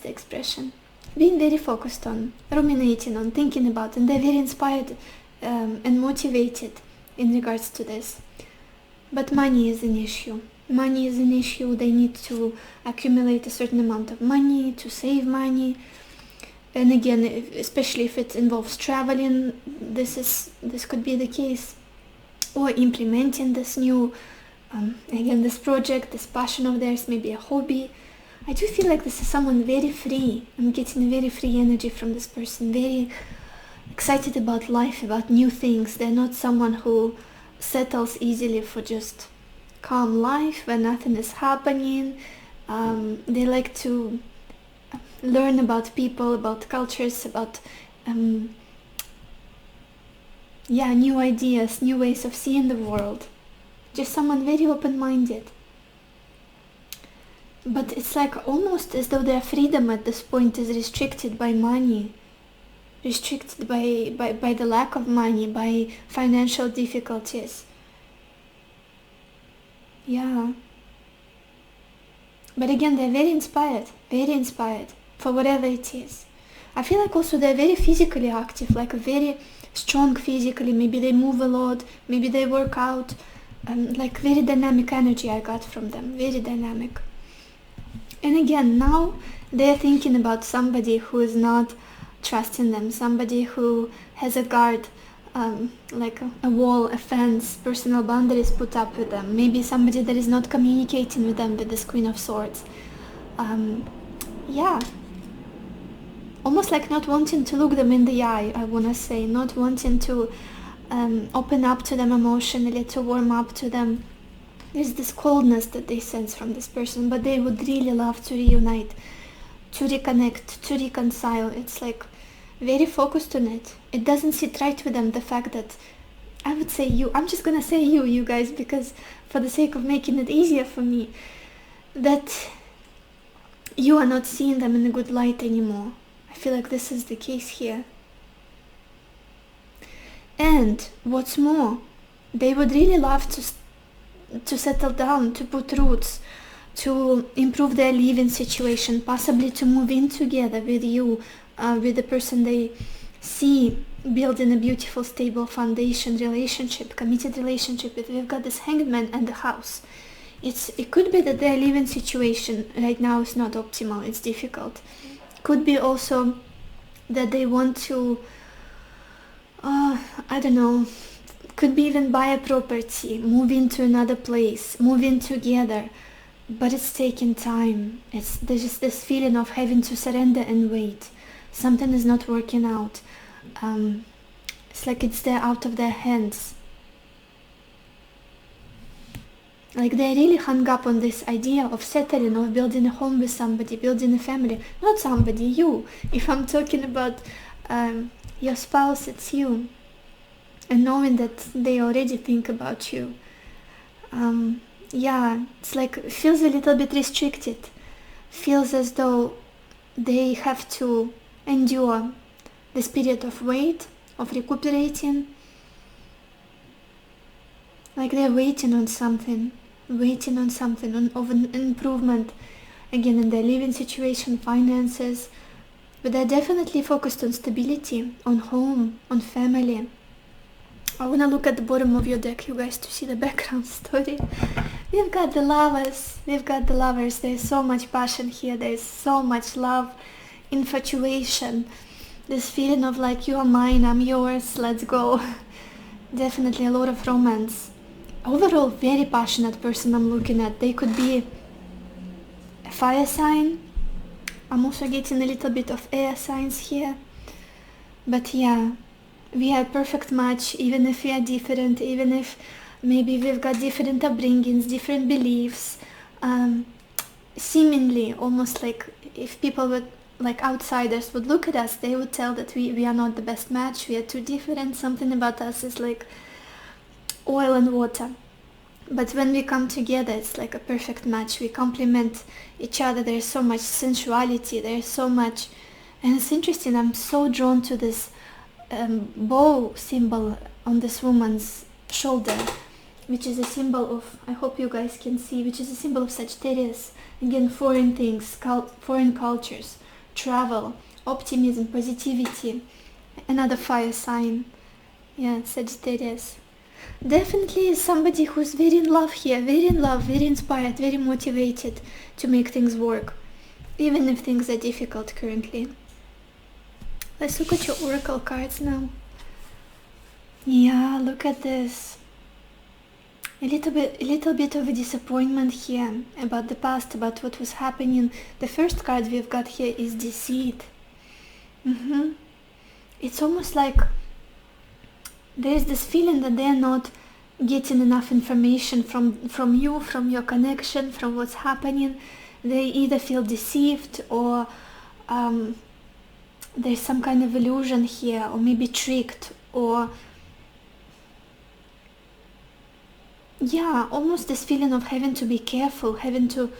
expression? Being very focused on, ruminating on, thinking about, and they're very inspired and motivated in regards to this. But money is an issue. Money is an issue. They need to accumulate a certain amount of money, to save money. And again, especially if it involves traveling, this could be the case. Or implementing this new, again, this project, this passion of theirs, maybe a hobby. I do feel like this is someone very free. I'm getting very free energy from this person, very excited about life, about new things. They're not someone who settles easily for just calm life where nothing is happening. They like to learn about people, about cultures, about new ideas, new ways of seeing the world. Just someone very open-minded. But it's like almost as though their freedom at this point is restricted by money, restricted by the lack of money, by financial difficulties. Yeah. But again, they're very inspired for whatever it is. I feel like also they're very physically active, like very strong physically. Maybe they move a lot, maybe they work out, like very dynamic energy I got from them, very dynamic. And again, now they're thinking about somebody who is not trusting them, somebody who has a guard, like a wall, a fence, personal boundaries put up with them. Maybe somebody that is not communicating with them with this Queen of Swords. Yeah. Almost like not wanting to look them in the eye, I want to say. Not wanting to open up to them emotionally, to warm up to them. There's this coldness that they sense from this person, but they would really love to reunite, to reconnect, to reconcile. It's like very focused on it. It doesn't sit right with them, the fact that, I would say you, I'm just gonna say you guys, because for the sake of making it easier for me, that you are not seeing them in a good light anymore. I feel like this is the case here. And what's more, they would really love to settle down, to put roots, to improve their living situation, possibly to move in together with you, with the person they see building a beautiful, stable foundation, relationship, committed relationship with. We've got this Hanged Man and the House. It could be that their living situation right now is not optimal, it's difficult. Could be also that they want to, I don't know, could be even buy a property, move into another place, move in together, but it's taking time. There's just this feeling of having to surrender and wait. Something is not working out. It's like it's there out of their hands. Like they really hung up on this idea of settling, of building a home with somebody, building a family. Not somebody, you. If I'm talking about your spouse, it's you. And knowing that they already think about you. Yeah, it's like, feels a little bit restricted. Feels as though they have to endure this period of wait, of recuperating. Like they're waiting on something, of an improvement, again, in their living situation, finances. But they're definitely focused on stability, on home, on family. I want to look at the bottom of your deck, you guys, to see the background story. We've got the lovers. There's so much passion here. There's so much love, infatuation. This feeling of like, you are mine, I'm yours, let's go. Definitely a lot of romance. Overall, very passionate person I'm looking at. They could be a fire sign. I'm also getting a little bit of air signs here. But yeah, we are a perfect match, even if we are different, even if maybe we've got different upbringings, different beliefs. Seemingly, almost like if people would, like outsiders would look at us, they would tell that we are not the best match, we are too different, something about us is like oil and water. But when we come together, it's like a perfect match. We complement each other. There's so much sensuality, there's so much. And it's interesting, I'm so drawn to this bow symbol on this woman's shoulder, which is a symbol of, I hope you guys can see, which is a symbol of Sagittarius. Again, foreign things, foreign cultures, travel, optimism, positivity. Another fire sign. Yeah, Sagittarius. Definitely somebody who's very in love here, very in love, very inspired, very motivated to make things work, even if things are difficult currently. Let's look at your oracle cards now. Yeah, look at this. A little bit of a disappointment here about the past, about what was happening. The first card we've got here is deceit. It's almost like there's this feeling that they're not getting enough information from you, from your connection, from what's happening. They either feel deceived or there's some kind of illusion here, or maybe tricked, or yeah, almost this feeling of having to be careful, having to...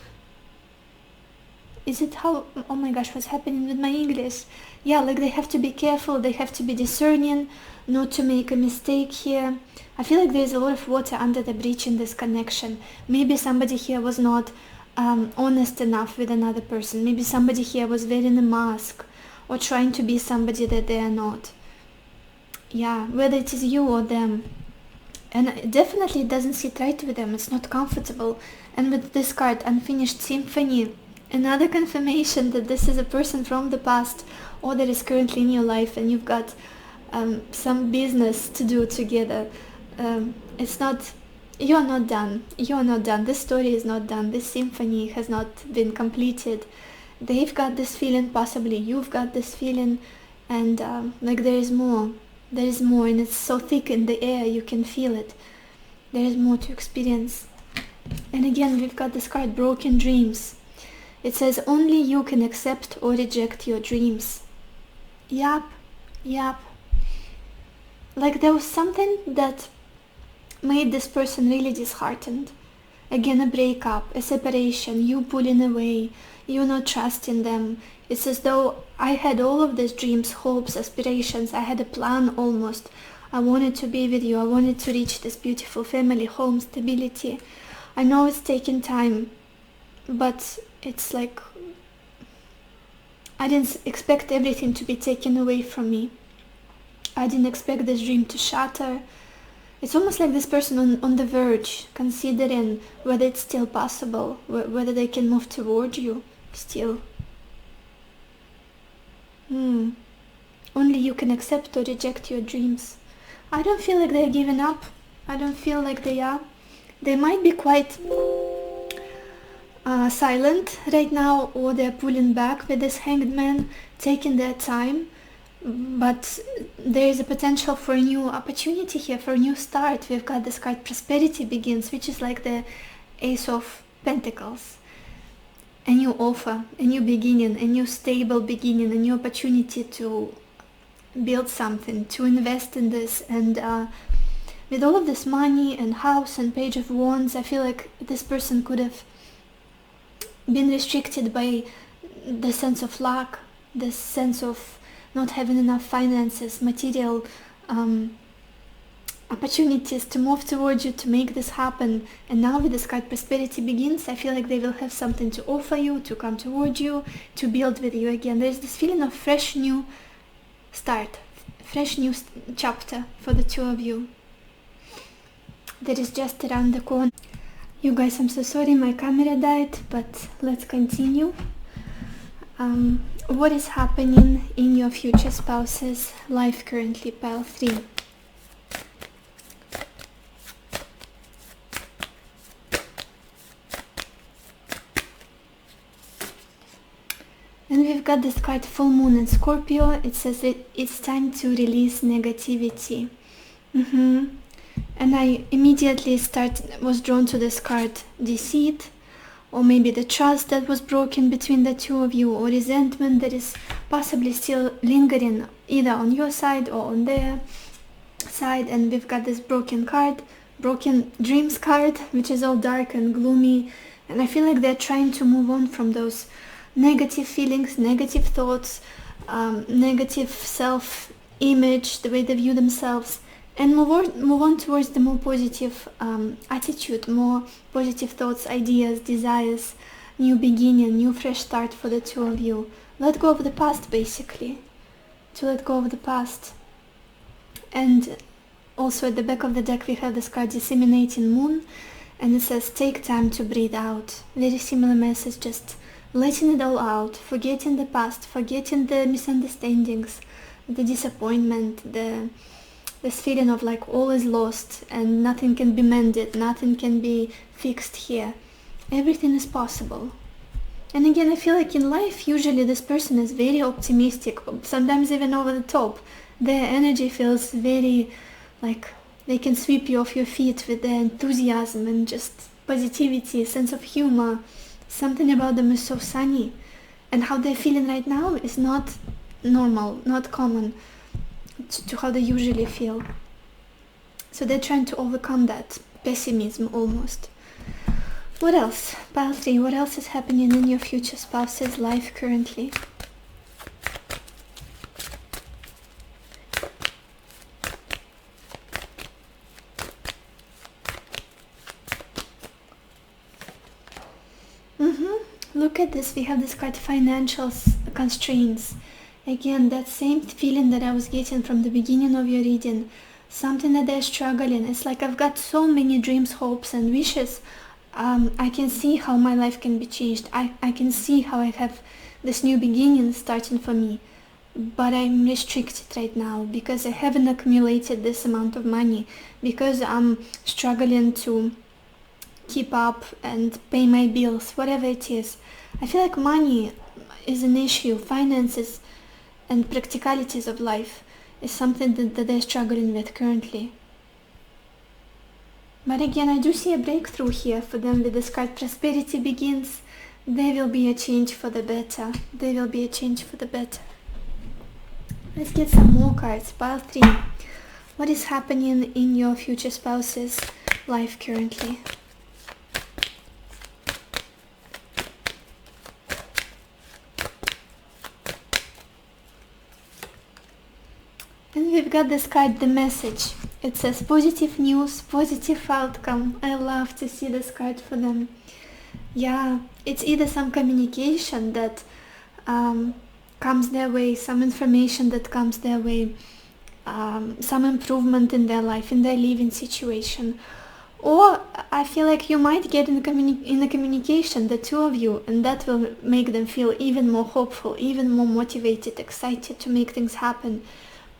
Is it how... Oh my gosh, what's happening with my English? Yeah, like they have to be careful, they have to be discerning, not to make a mistake here. I feel like there's a lot of water under the bridge in this connection. Maybe somebody here was not honest enough with another person. Maybe somebody here was wearing a mask or trying to be somebody that they are not. Yeah, whether it is you or them. And it definitely doesn't sit right with them, it's not comfortable. And with this card, Unfinished Symphony, another confirmation that this is a person from the past or that is currently in your life, and you've got some business to do together. It's not... You're not done. This story is not done. This symphony has not been completed. They've got this feeling, possibly you've got this feeling, and like there is more, and it's so thick in the air, you can feel it. There is more to experience. And again, we've got this card, Broken Dreams. It says only you can accept or reject your dreams. Yup. Like there was something that made this person really disheartened. Again, a breakup, a separation, you pulling away, you not trusting them. It's as though I had all of these dreams, hopes, aspirations. I had a plan almost. I wanted to be with you. I wanted to reach this beautiful family, home, stability. I know it's taking time, but it's like I didn't expect everything to be taken away from me. I didn't expect this dream to shatter. It's almost like this person on the verge, considering whether it's still possible, whether they can move toward you still. Only you can accept or reject your dreams. I don't feel like they're giving up. I don't feel like they are. They might be quite silent right now, or they're pulling back with this Hanged Man, taking their time. But there is a potential for a new opportunity here, for a new start. We've got this card Prosperity Begins, which is like the Ace of Pentacles. A new offer, a new beginning, a new stable beginning, a new opportunity to build something, to invest in this. And with all of this money and house and Page of Wands, I feel like this person could have been restricted by the sense of lack, the sense of not having enough finances, material opportunities to move towards you, to make this happen. And now with this card Prosperity Begins, I feel like they will have something to offer you, to come towards you, to build with you again. There's this feeling of fresh new start, fresh new chapter for the two of you that is just around the corner. You guys, I'm so sorry my camera died, but let's continue. What is happening in your future spouse's life currently, pile 3? And we've got this card Full Moon in Scorpio. It says that it's time to release negativity. And I immediately was drawn to this card Deceit, or maybe the trust that was broken between the two of you, or resentment that is possibly still lingering either on your side or on their side. And we've got this broken dreams card, which is all dark and gloomy. And I feel like they're trying to move on from those negative feelings, negative thoughts, negative self-image, the way they view themselves, and move on towards the more positive attitude, more positive thoughts, ideas, desires, new beginning, new fresh start for the two of you. Let go of the past, basically. To let go of the past. And also at the back of the deck we have this card Disseminating Moon, and it says take time to breathe out. Very similar message, just letting it all out, forgetting the past, forgetting the misunderstandings, the disappointment, this feeling of like all is lost and nothing can be mended, nothing can be fixed here. Everything is possible. And again, I feel like in life, usually this person is very optimistic, sometimes even over the top. Their energy feels very like they can sweep you off your feet with their enthusiasm and just positivity, sense of humor. Something about them is so sunny. And how they're feeling right now is not normal, not common to how they usually feel. So they're trying to overcome that pessimism almost. What else? Pile 3, what else is happening in your future spouse's life currently? Look at this, we have this card Financial Constraints. Again, that same feeling that I was getting from the beginning of your reading, something that they're struggling. It's like I've got so many dreams, hopes and wishes. I can see how my life can be changed. I can see how I have this new beginning starting for me. But I'm restricted right now because I haven't accumulated this amount of money, because I'm struggling to keep up and pay my bills, whatever it is. I feel like money is an issue. Finances and practicalities of life is something that they're struggling with currently. But again, I do see a breakthrough here for them with this card Prosperity Begins. There will be a change for the better. There will be a change for the better. Let's get some more cards. Pile 3. What is happening in your future spouse's life currently? And we've got this card, The Message. It says positive news, positive outcome. I love to see this card for them. Yeah, it's either some communication that comes their way, some information that comes their way, some improvement in their life, in their living situation. Or I feel like you might get in a communication, the two of you, and that will make them feel even more hopeful, even more motivated, excited to make things happen.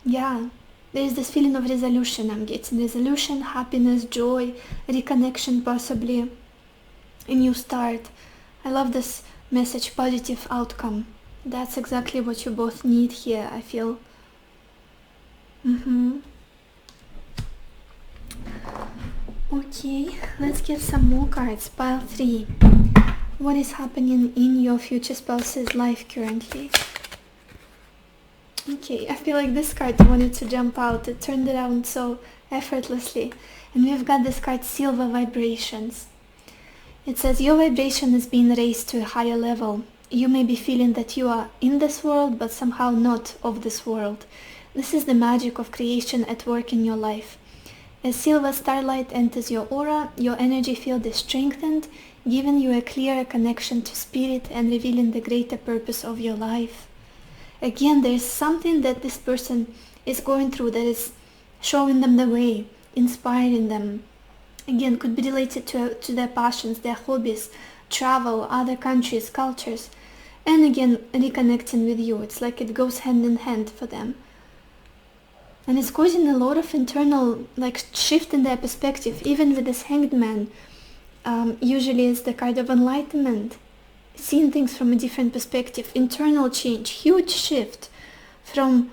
Yeah, there is this feeling of resolution I'm getting. Resolution, happiness, joy, reconnection possibly, a new start. I love this message, positive outcome. That's exactly what you both need here, I feel. Okay, let's get some more cards. Pile 3. What is happening in your future spouse's life currently? Okay, I feel like this card wanted to jump out. It turned around so effortlessly. And we've got this card, Silver Vibrations. It says your vibration is being raised to a higher level. You may be feeling that you are in this world, but somehow not of this world. This is the magic of creation at work in your life. As silver starlight enters your aura, your energy field is strengthened, giving you a clearer connection to spirit and revealing the greater purpose of your life. Again, there is something that this person is going through that is showing them the way, inspiring them. Again, could be related to their passions, their hobbies, travel, other countries, cultures. And again, reconnecting with you. It's like it goes hand in hand for them. And it's causing a lot of internal shift in their perspective. Even with this Hanged Man, usually it's the card of enlightenment. Seeing things from a different perspective, internal change, huge shift from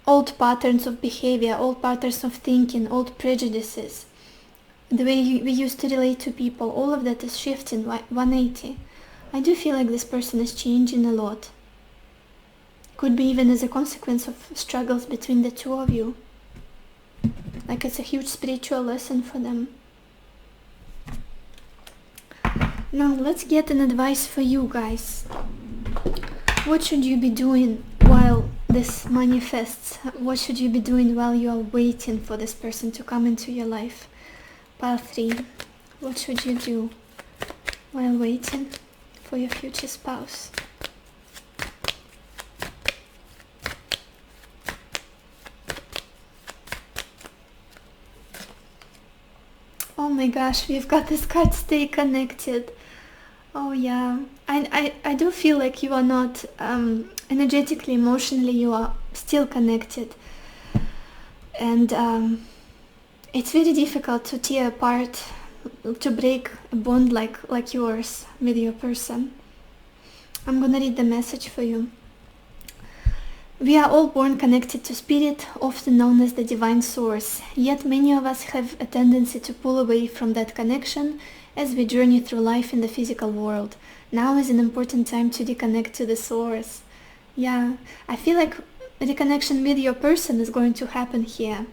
old patterns of behavior, old patterns of thinking, old prejudices, the way we used to relate to people, all of that is shifting 180. I do feel like this person is changing a lot. Could be even as a consequence of struggles between the two of you. Like it's a huge spiritual lesson for them. Now let's get an advice for you guys. What should you be doing while this manifests? What should you be doing while you are waiting for this person to come into your life? Pile 3. What should you do while waiting for your future spouse? Oh my gosh, we've got this card, Stay Connected. Oh yeah, I do feel like you are not energetically, emotionally, you are still connected. And it's very difficult to tear apart, to break a bond like yours with your person. I'm gonna read the message for you. We are all born connected to spirit, often known as the divine source, yet many of us have a tendency to pull away from that connection as we journey through life in the physical world. Now is an important time to reconnect to the source. Yeah, I feel like reconnection with your person is going to happen here.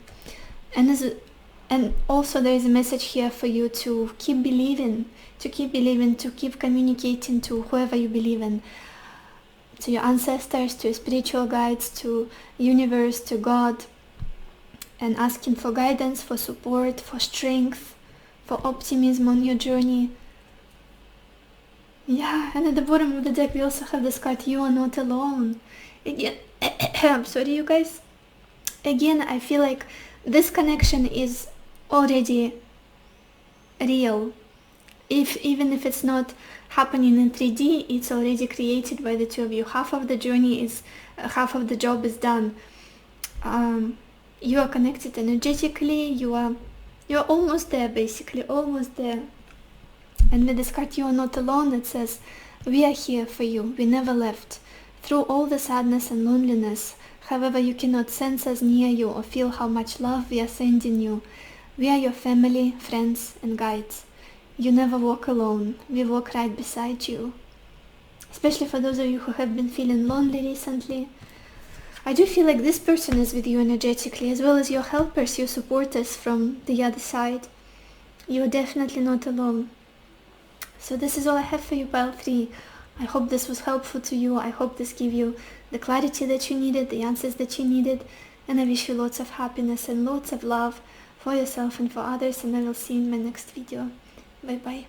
And also there is a message here for you to keep believing, to keep communicating to whoever you believe in. To your ancestors, to your spiritual guides, to universe, to God, and asking for guidance, for support, for strength, for optimism on your journey. Yeah, and at the bottom of the deck we also have this card, You Are Not Alone. Again, I'm sorry you guys. Again, I feel like this connection is already real. Even if it's not happening in 3D, it's already created by the two of you. Half of the job is done. You are connected energetically. You're almost there, basically, almost there. And with this card, You Are Not Alone, it says, we are here for you. We never left. Through all the sadness and loneliness, however you cannot sense us near you or feel how much love we are sending you, we are your family, friends, and guides. You never walk alone. We walk right beside you. Especially for those of you who have been feeling lonely recently. I do feel like this person is with you energetically, as well as your helpers, your supporters from the other side. You're definitely not alone. So this is all I have for you, Pile 3. I hope this was helpful to you. I hope this gave you the clarity that you needed, the answers that you needed. And I wish you lots of happiness and lots of love for yourself and for others. And I will see you in my next video. Bye-bye.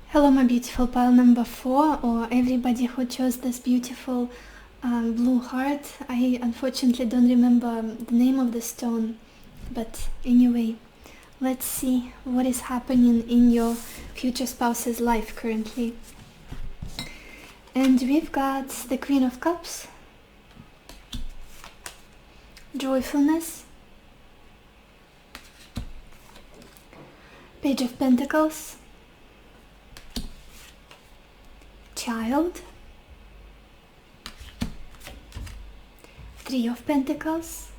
Hello, my beautiful pile number 4, or everybody who chose this beautiful blue heart. I unfortunately don't remember the name of the stone, but anyway, let's see what is happening in your future spouse's life currently. And we've got the Queen of Cups, joyfulness, Page of Pentacles, Child, Three of Pentacles,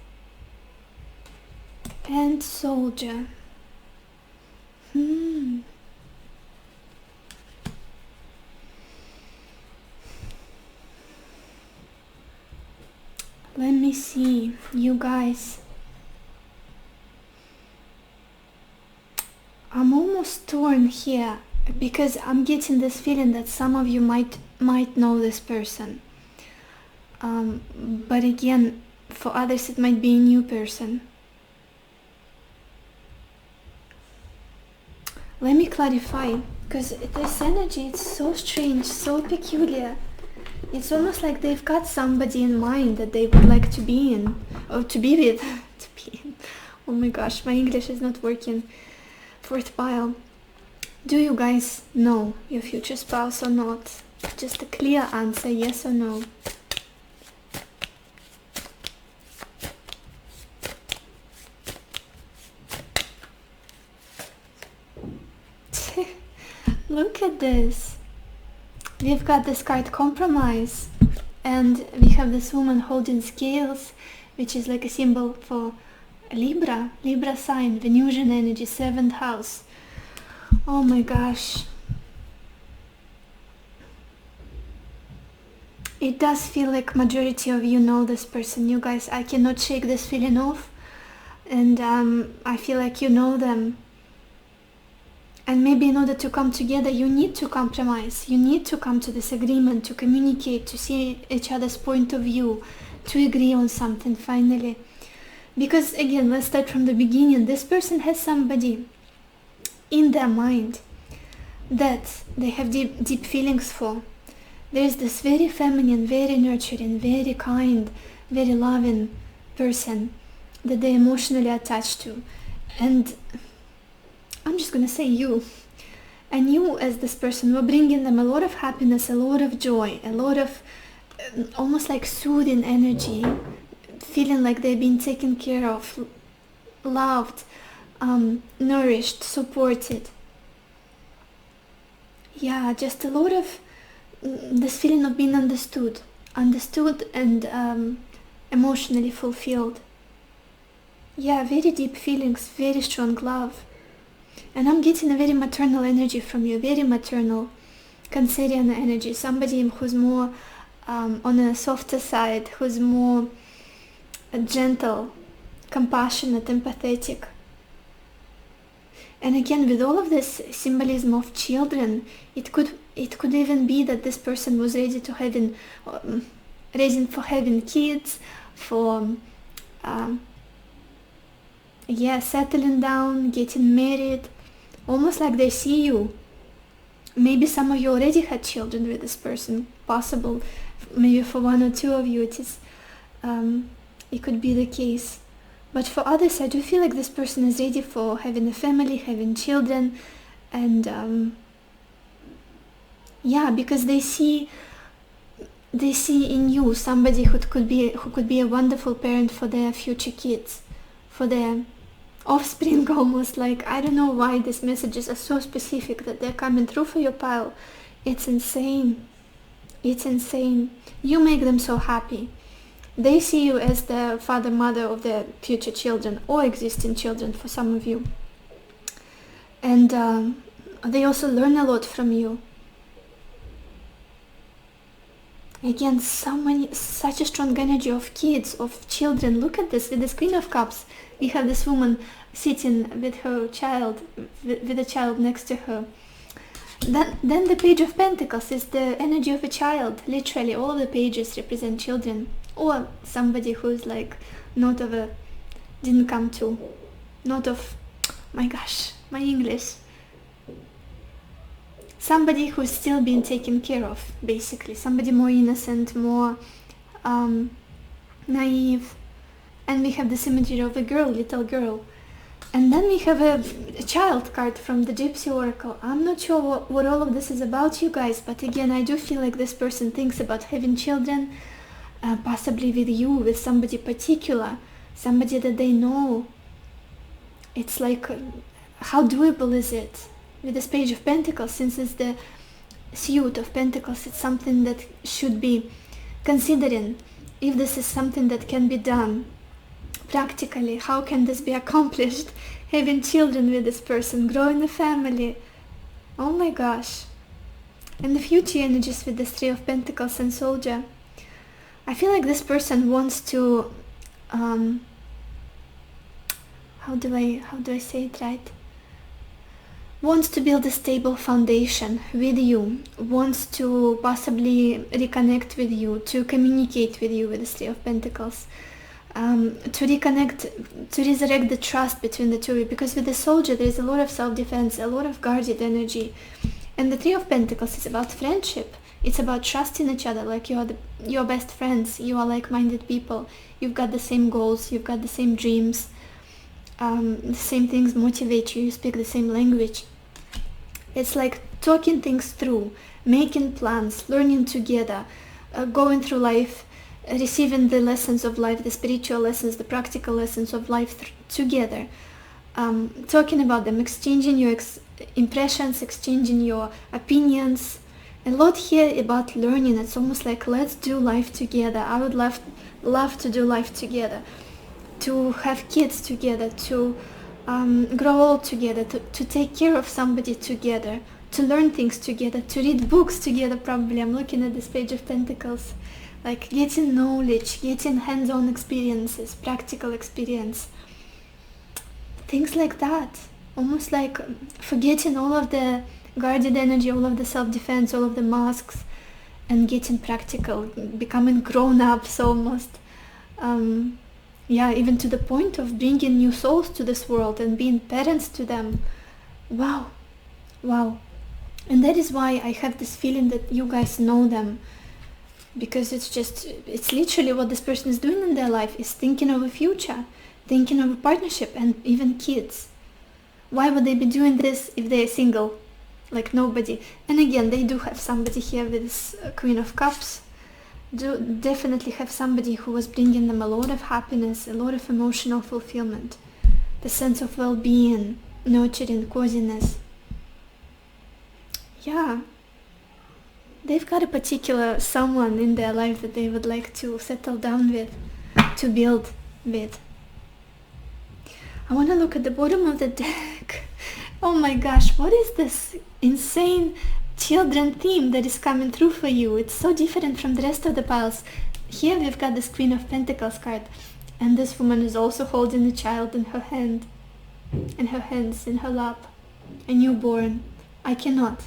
and Soldier. Let me see, you guys. I'm almost torn here because I'm getting this feeling that some of you might know this person. But again, for others it might be a new person. Let me clarify, because this energy, it's so strange, so peculiar. It's almost like they've got somebody in mind that they would like to be in, or to be with. To be in. Oh my gosh, my English is not working. Fourth pile. Do you guys know your future spouse or not? Just a clear answer, yes or no. Look at this. We've got this card Compromise, and we have this woman holding scales, which is like a symbol for Libra sign, Venusian energy, 7th house. Oh my gosh. It does feel like majority of you know this person. You guys, I cannot shake this feeling off, and I feel like you know them. And maybe in order to come together, you need to compromise. You need to come to this agreement, to communicate, to see each other's point of view, to agree on something finally. Because again, let's start from the beginning. This person has somebody in their mind that they have deep feelings for. There's this very feminine, very nurturing, very kind, very loving person that they're emotionally attached to. And I'm just gonna say you. And you as this person were bringing them a lot of happiness, a lot of joy, a lot of almost like soothing energy, feeling like they've been taken care of, loved, nourished, supported. Yeah, just a lot of this feeling of being understood and emotionally fulfilled. Yeah, very deep feelings, very strong love. And I'm getting a very maternal energy from you, very maternal, Cancerian energy, somebody who's more on a softer side, who's more gentle, compassionate, empathetic. And again, with all of this symbolism of children, it could even be that this person was ready to having kids, for settling down, getting married, almost like they see you. Maybe some of you already had children with this person, possible. Maybe for one or two of you it could be the case. But for others, I do feel like this person is ready for having a family, having children, and because they see in you somebody who could be a wonderful parent for their future kids, for their offspring, almost. Like, I don't know why these messages are so specific that they're coming through for your pile. It's insane. It's insane. You make them so happy. They see you as the father, mother of their future children or existing children for some of you. And they also learn a lot from you. Again, such a strong energy of kids, of children. Look at this, with this Queen of Cups. We have this woman sitting with her child, with a child next to her. Then the Page of Pentacles is the energy of a child. Literally, all of the pages represent children. Or somebody who's like didn't come to, my gosh, my English. Somebody who's still being taken care of, basically. Somebody more innocent, more naive. And we have this imagery of a girl, little girl. And then we have a child card from the Gypsy Oracle. I'm not sure what all of this is about, you guys, but again, I do feel like this person thinks about having children, possibly with you, with somebody particular, somebody that they know. It's like how doable is it? With this Page of Pentacles, since it's the suit of Pentacles, it's something that should be considering if this is something that can be done practically. How can this be accomplished? Having children with this person, growing a family. Oh my gosh. And the future energies with this Three of Pentacles and Soldier. I feel like this person wants to how do I say it right? Wants to build a stable foundation with you, wants to possibly reconnect with you, to communicate with you with the Three of Pentacles, to reconnect, to resurrect the trust between the two of you, because with the Soldier there is a lot of self-defense, a lot of guarded energy, and the Three of Pentacles is about friendship. It's about trusting each other, like you're best friends, you are like-minded people, you've got the same goals, you've got the same dreams, the same things motivate you, you speak the same language. It's like talking things through, making plans, learning together, going through life, receiving the lessons of life, the spiritual lessons, the practical lessons of life together, talking about them, exchanging your impressions, exchanging your opinions. A lot here about learning. It's almost like, let's do life together. I would love to do life together, to have kids together, to grow old together, to take care of somebody together, to learn things together, to read books together. Probably I'm looking at this Page of Pentacles, like getting knowledge, getting hands-on experiences, practical experience, things like that. Almost like forgetting all of the guarded energy, all of the self-defense, all of the masks, and getting practical, becoming grown-ups almost. Yeah, even to the point of bringing new souls to this world and being parents to them. Wow. And that is why I have this feeling that you guys know them, because it's literally what this person is doing in their life, is thinking of a future, thinking of a partnership, and even kids. Why would they be doing this if they're single? Like nobody. And again, they do have somebody here with this Queen of Cups. Do definitely have somebody who was bringing them a lot of happiness, a lot of emotional fulfillment, the sense of well-being, nurturing, coziness. Yeah, they've got a particular someone in their life that they would like to settle down with, to build with. I want to look at the bottom of the deck. Oh my gosh, what is this insane children theme that is coming through for you? It's so different from the rest of the piles. Here we've got this Queen of Pentacles card, and this woman is also holding a child in her hand, in her hands, in her lap, a newborn. I cannot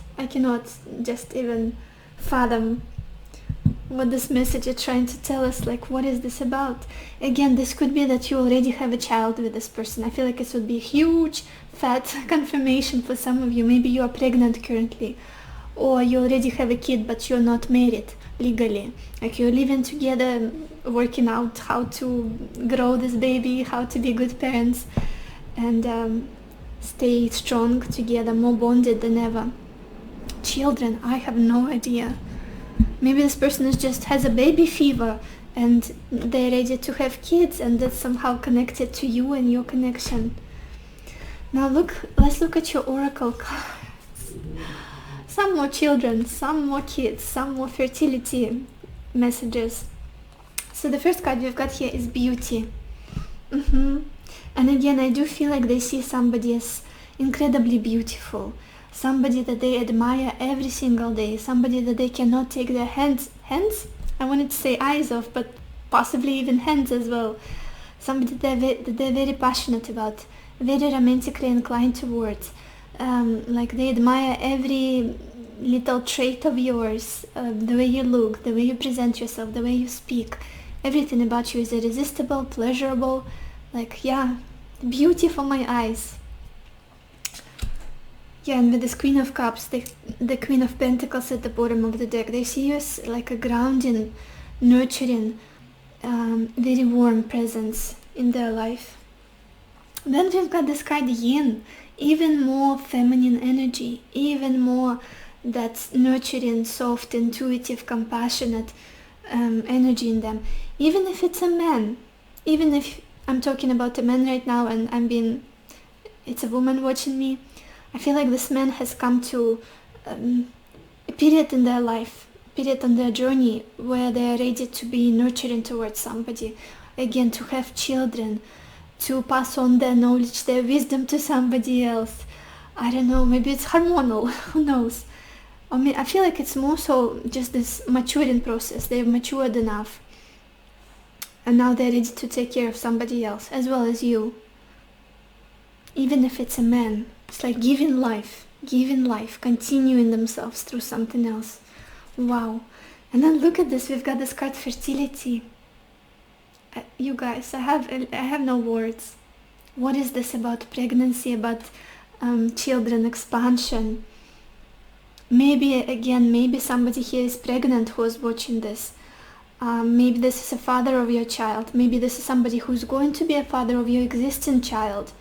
just even fathom what this message is trying to tell us. Like, what is this about? Again, this could be that you already have a child with this person. I feel like it would be a huge fat confirmation for some of you. Maybe you are pregnant currently, or you already have a kid but you're not married legally, like you're living together, working out how to grow this baby, how to be good parents, and stay strong together, more bonded than ever. Children, I have no idea. Maybe this person has a baby fever and they're ready to have kids, and that's somehow connected to you and your connection. Now let's look at your oracle cards. Some more children, some more kids, some more fertility messages. So the first card we've got here is beauty. And again, I do feel like they see somebody as incredibly beautiful, somebody that they admire every single day, somebody that they cannot take their hands, I wanted to say eyes off, but possibly even hands as well. Somebody that they're very passionate about, very romantically inclined towards. Like they admire every little trait of yours, the way you look, the way you present yourself, the way you speak. Everything about you is irresistible, pleasurable, like, yeah, beauty for my eyes. Yeah, and with this Queen of Cups, the Queen of Pentacles at the bottom of the deck, they see you as like a grounding, nurturing, very warm presence in their life. Then we've got this card Yin, even more feminine energy, even more that nurturing, soft, intuitive, compassionate energy in them. Even if it's a man, even if I'm talking about a man right now and I'm being it's a woman watching me. I feel like this man has come to a period in their life, period on their journey where they are ready to be nurturing towards somebody, again, to have children, to pass on their knowledge, their wisdom to somebody else. I don't know, maybe it's hormonal, who knows. I mean, I feel like it's more so just this maturing process. They've matured enough, and now they're ready to take care of somebody else as well as you. Even if it's a man, it's like giving life, continuing themselves through something else. Wow. And then look at this, we've got this card fertility. You guys, I have no words. What is this about pregnancy, about children, expansion? Maybe somebody here is pregnant who is watching this. Maybe this is a father of your child. Maybe this is somebody who's going to be a father of your existing child.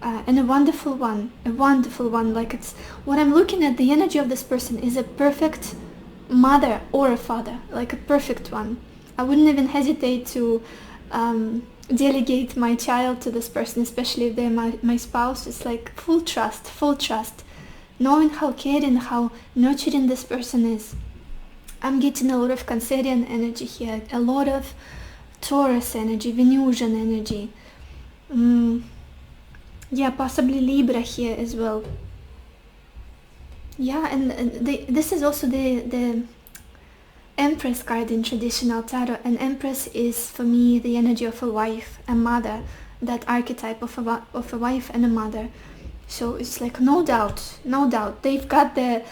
And a wonderful one. Like, it's what I'm looking at, the energy of this person is a perfect mother or a father, like a perfect one. I wouldn't even hesitate to delegate my child to this person, especially if they're my spouse. It's like full trust, knowing how caring, how nurturing this person is. I'm getting a lot of Cancerian energy here, a lot of Taurus energy, Venusian energy. Yeah, possibly Libra here as well. Yeah, and this is also the Empress card in traditional tarot. And Empress is, for me, the energy of a wife, a mother, that archetype of a wife and a mother. So it's like no doubt, they've got their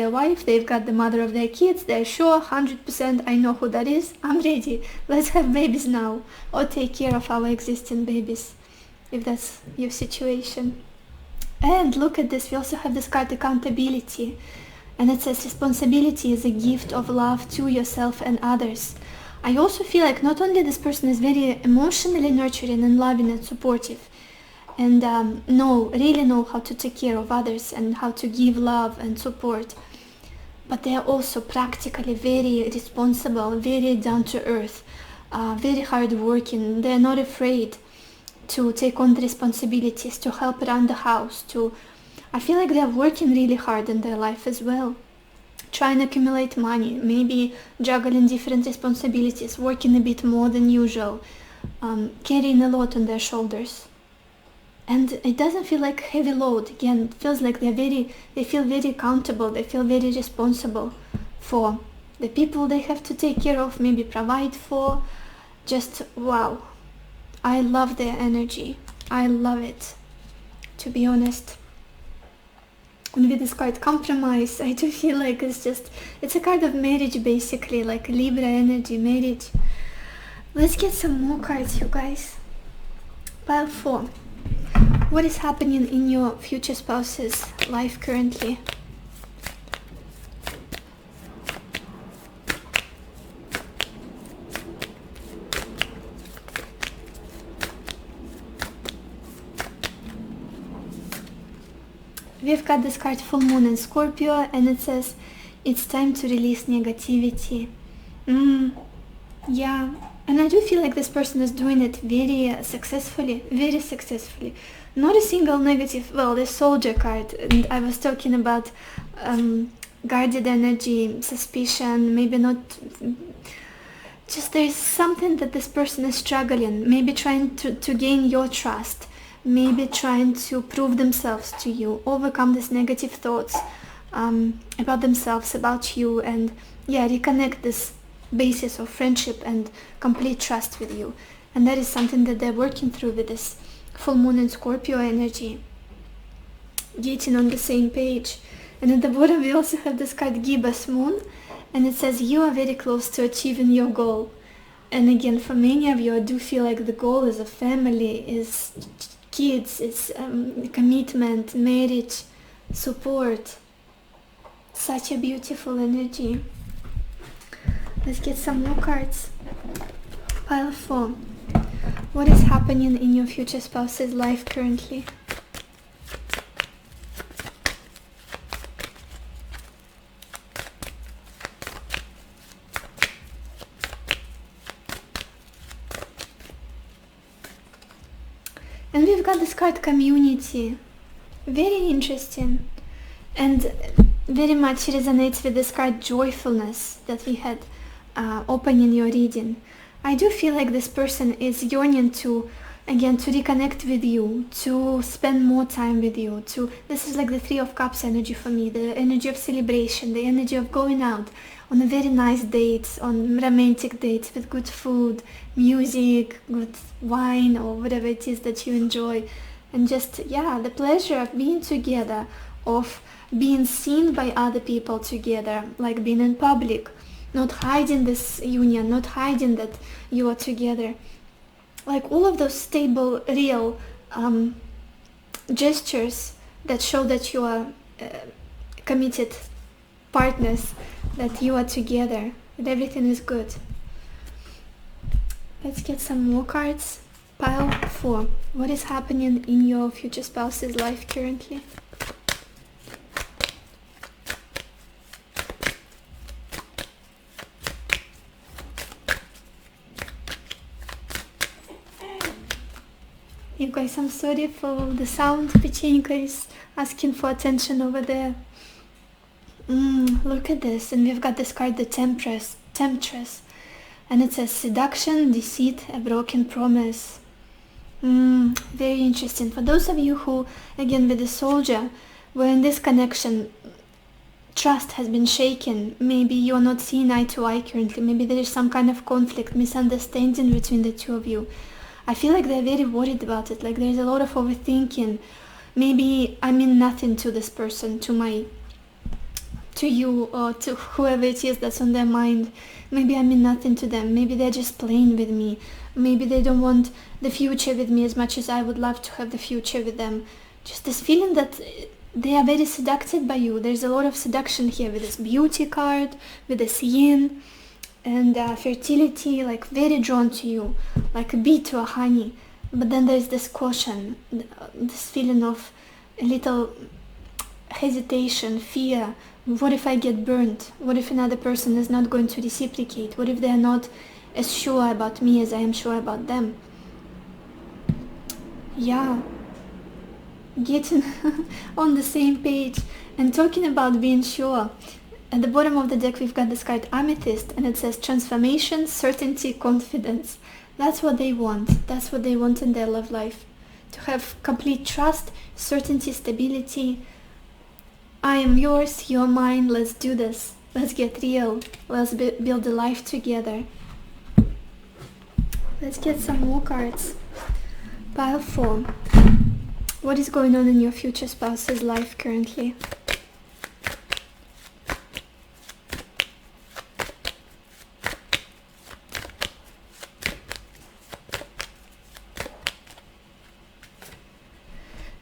wife, they've got the mother of their kids. They're sure 100%, I know who that is. I'm ready. Let's have babies now, or take care of our existing babies, if that's your situation. And look at this, we also have this card accountability, and it says responsibility is a gift of love to yourself and others. I also feel like not only this person is very emotionally nurturing and loving and supportive, and really know how to take care of others and how to give love and support, but they are also practically very responsible, very down to earth, very hardworking. They're not afraid to take on the responsibilities, to help around the house, I feel like they're working really hard in their life as well, trying to accumulate money, maybe juggling different responsibilities, working a bit more than usual, carrying a lot on their shoulders. And it doesn't feel like heavy load. Again, it feels like they feel very accountable, they feel very responsible for the people they have to take care of, maybe provide for. Just wow. I love their energy. I love it, to be honest. And with this card compromise, I do feel like it's a card of marriage, basically, like Libra energy, marriage. Let's get some more cards, you guys. Pile 4. What is happening in your future spouse's life currently? We've got this card Full Moon in Scorpio, and it says it's time to release negativity. Yeah, and I do feel like this person is doing it very successfully. Not a single negative. Well, the Soldier card, and I was talking about guarded energy, suspicion, maybe not. Just there's something that this person is struggling, maybe trying to gain your trust, maybe trying to prove themselves to you, overcome these negative thoughts about themselves, about you, and reconnect this basis of friendship and complete trust with you. And that is something that they're working through with this Full Moon in Scorpio energy, getting on the same page. And at the bottom we also have this card Gibbous Moon, and it says you are very close to achieving your goal. And again, for many of you, I do feel like the goal is a family, is kids, is commitment, marriage, support. Such a beautiful energy. Let's get some more cards. Pile 4. What is happening in your future spouse's life currently? And we've got this card community. Very interesting. And very much resonates with this card joyfulness that we had open in your reading. I do feel like this person is yearning to, again, to reconnect with you, to spend more time with you, this is like the Three of Cups energy for me, the energy of celebration, the energy of going out on a very nice dates, on romantic dates with good food, music, good wine, or whatever it is that you enjoy. And just, the pleasure of being together, of being seen by other people together, like being in public, not hiding this union, not hiding that you are together. Like all of those stable, real gestures that show that you are committed partners, that you are together, that everything is good. Let's get some more cards. Pile 4. What is happening in your future spouse's life currently? You guys, I'm sorry for the sound. Pechenka is asking for attention over there. Look at this. And we've got this card, the Temptress. And it says seduction, deceit, a broken promise. Very interesting. For those of you who, again, with the Soldier, were in this connection, trust has been shaken. Maybe you're not seeing eye to eye currently. Maybe there is some kind of conflict, misunderstanding between the two of you. I feel like they're very worried about it. Like there's a lot of overthinking. Maybe I mean nothing to this person, to you, or to whoever it is that's on their mind. Maybe I mean nothing to them. Maybe they're just playing with me. Maybe they don't want the future with me as much as I would love to have the future with them. Just this feeling that they are very seduced by you. There's a lot of seduction here with this beauty card, with this yin, and fertility, like very drawn to you, like a bee to a honey. But then there's this caution, this feeling of a little hesitation, fear. What if I get burnt? What if another person is not going to reciprocate? What if they're not as sure about me as I am sure about them? Getting on the same page and talking about being sure. At the bottom of the deck we've got this card Amethyst, and it says transformation, certainty, confidence. That's what they want. That's what they want in their love life. To have complete trust, certainty, stability. I am yours, you're mine, let's do this. Let's get real. Let's build a life together. Let's get some more cards. Pile 4. What is going on in your future spouse's life currently?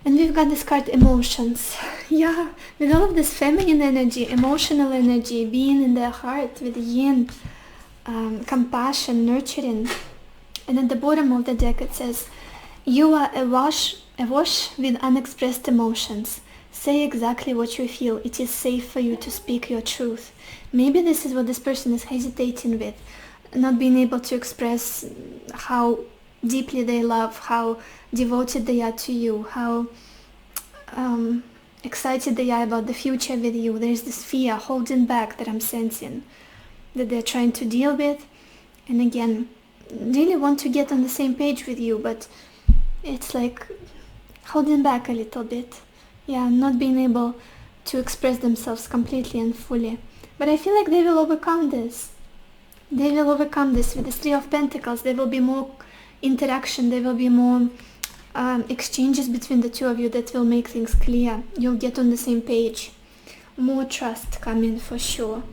And we've got this card, emotions. With all of this feminine energy, emotional energy, being in their heart with yin, compassion, nurturing. And at the bottom of the deck it says, you are awash with unexpressed emotions. Say exactly what you feel. It is safe for you to speak your truth. Maybe this is what this person is hesitating with, not being able to express how deeply they love, how devoted they are to you, how excited they are about the future with you. There's this fear holding back that I'm sensing, that they're trying to deal with. And again, really want to get on the same page with you, but it's like holding back a little bit. Not being able to express themselves completely and fully. But I feel like they will overcome this. They will overcome this with the Three of Pentacles. There will be more interaction. There will be more exchanges between the two of you that will make things clear. You'll get on the same page. More trust coming for sure.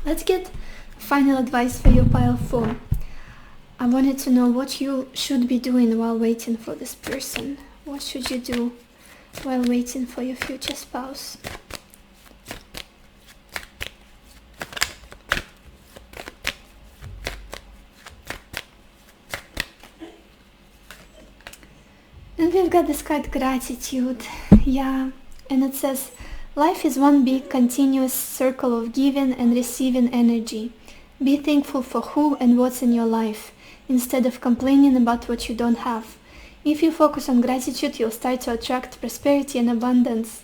Let's get final advice for your pile 4. I wanted to know what you should be doing while waiting for this person. What should you do while waiting for your future spouse? And we've got this card, gratitude. And it says, life is one big continuous circle of giving and receiving energy. Be thankful for who and what's in your life, instead of complaining about what you don't have. If you focus on gratitude, you'll start to attract prosperity and abundance.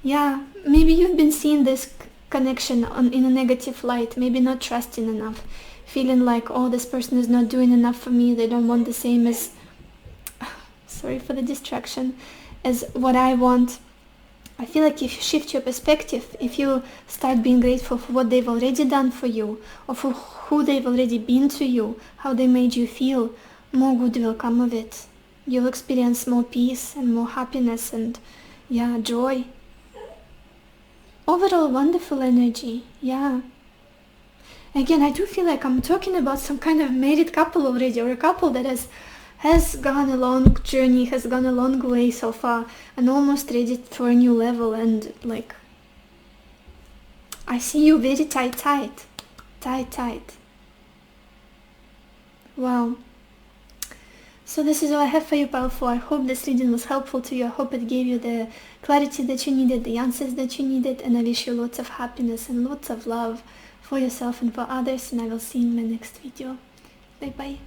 Yeah, maybe you've been seeing this connection in a negative light, maybe not trusting enough, feeling like, oh, this person is not doing enough for me, they don't want the same as, sorry for the distraction, as what I want. I feel like if you shift your perspective, if you start being grateful for what they've already done for you, or for who they've already been to you, how they made you feel, more good will come of it. You'll experience more peace and more happiness and, yeah, joy. Overall wonderful energy, yeah. Again, I do feel like I'm talking about some kind of married couple already, or a couple that has gone a long journey, has gone a long way so far, and almost ready for a new level. And like, I see you very tight. Wow. So this is all I have for you, powerful. I hope this reading was helpful to you. I hope it gave you the clarity that you needed, the answers that you needed, and I wish you lots of happiness and lots of love for yourself and for others, and I will see you in my next video. Bye bye.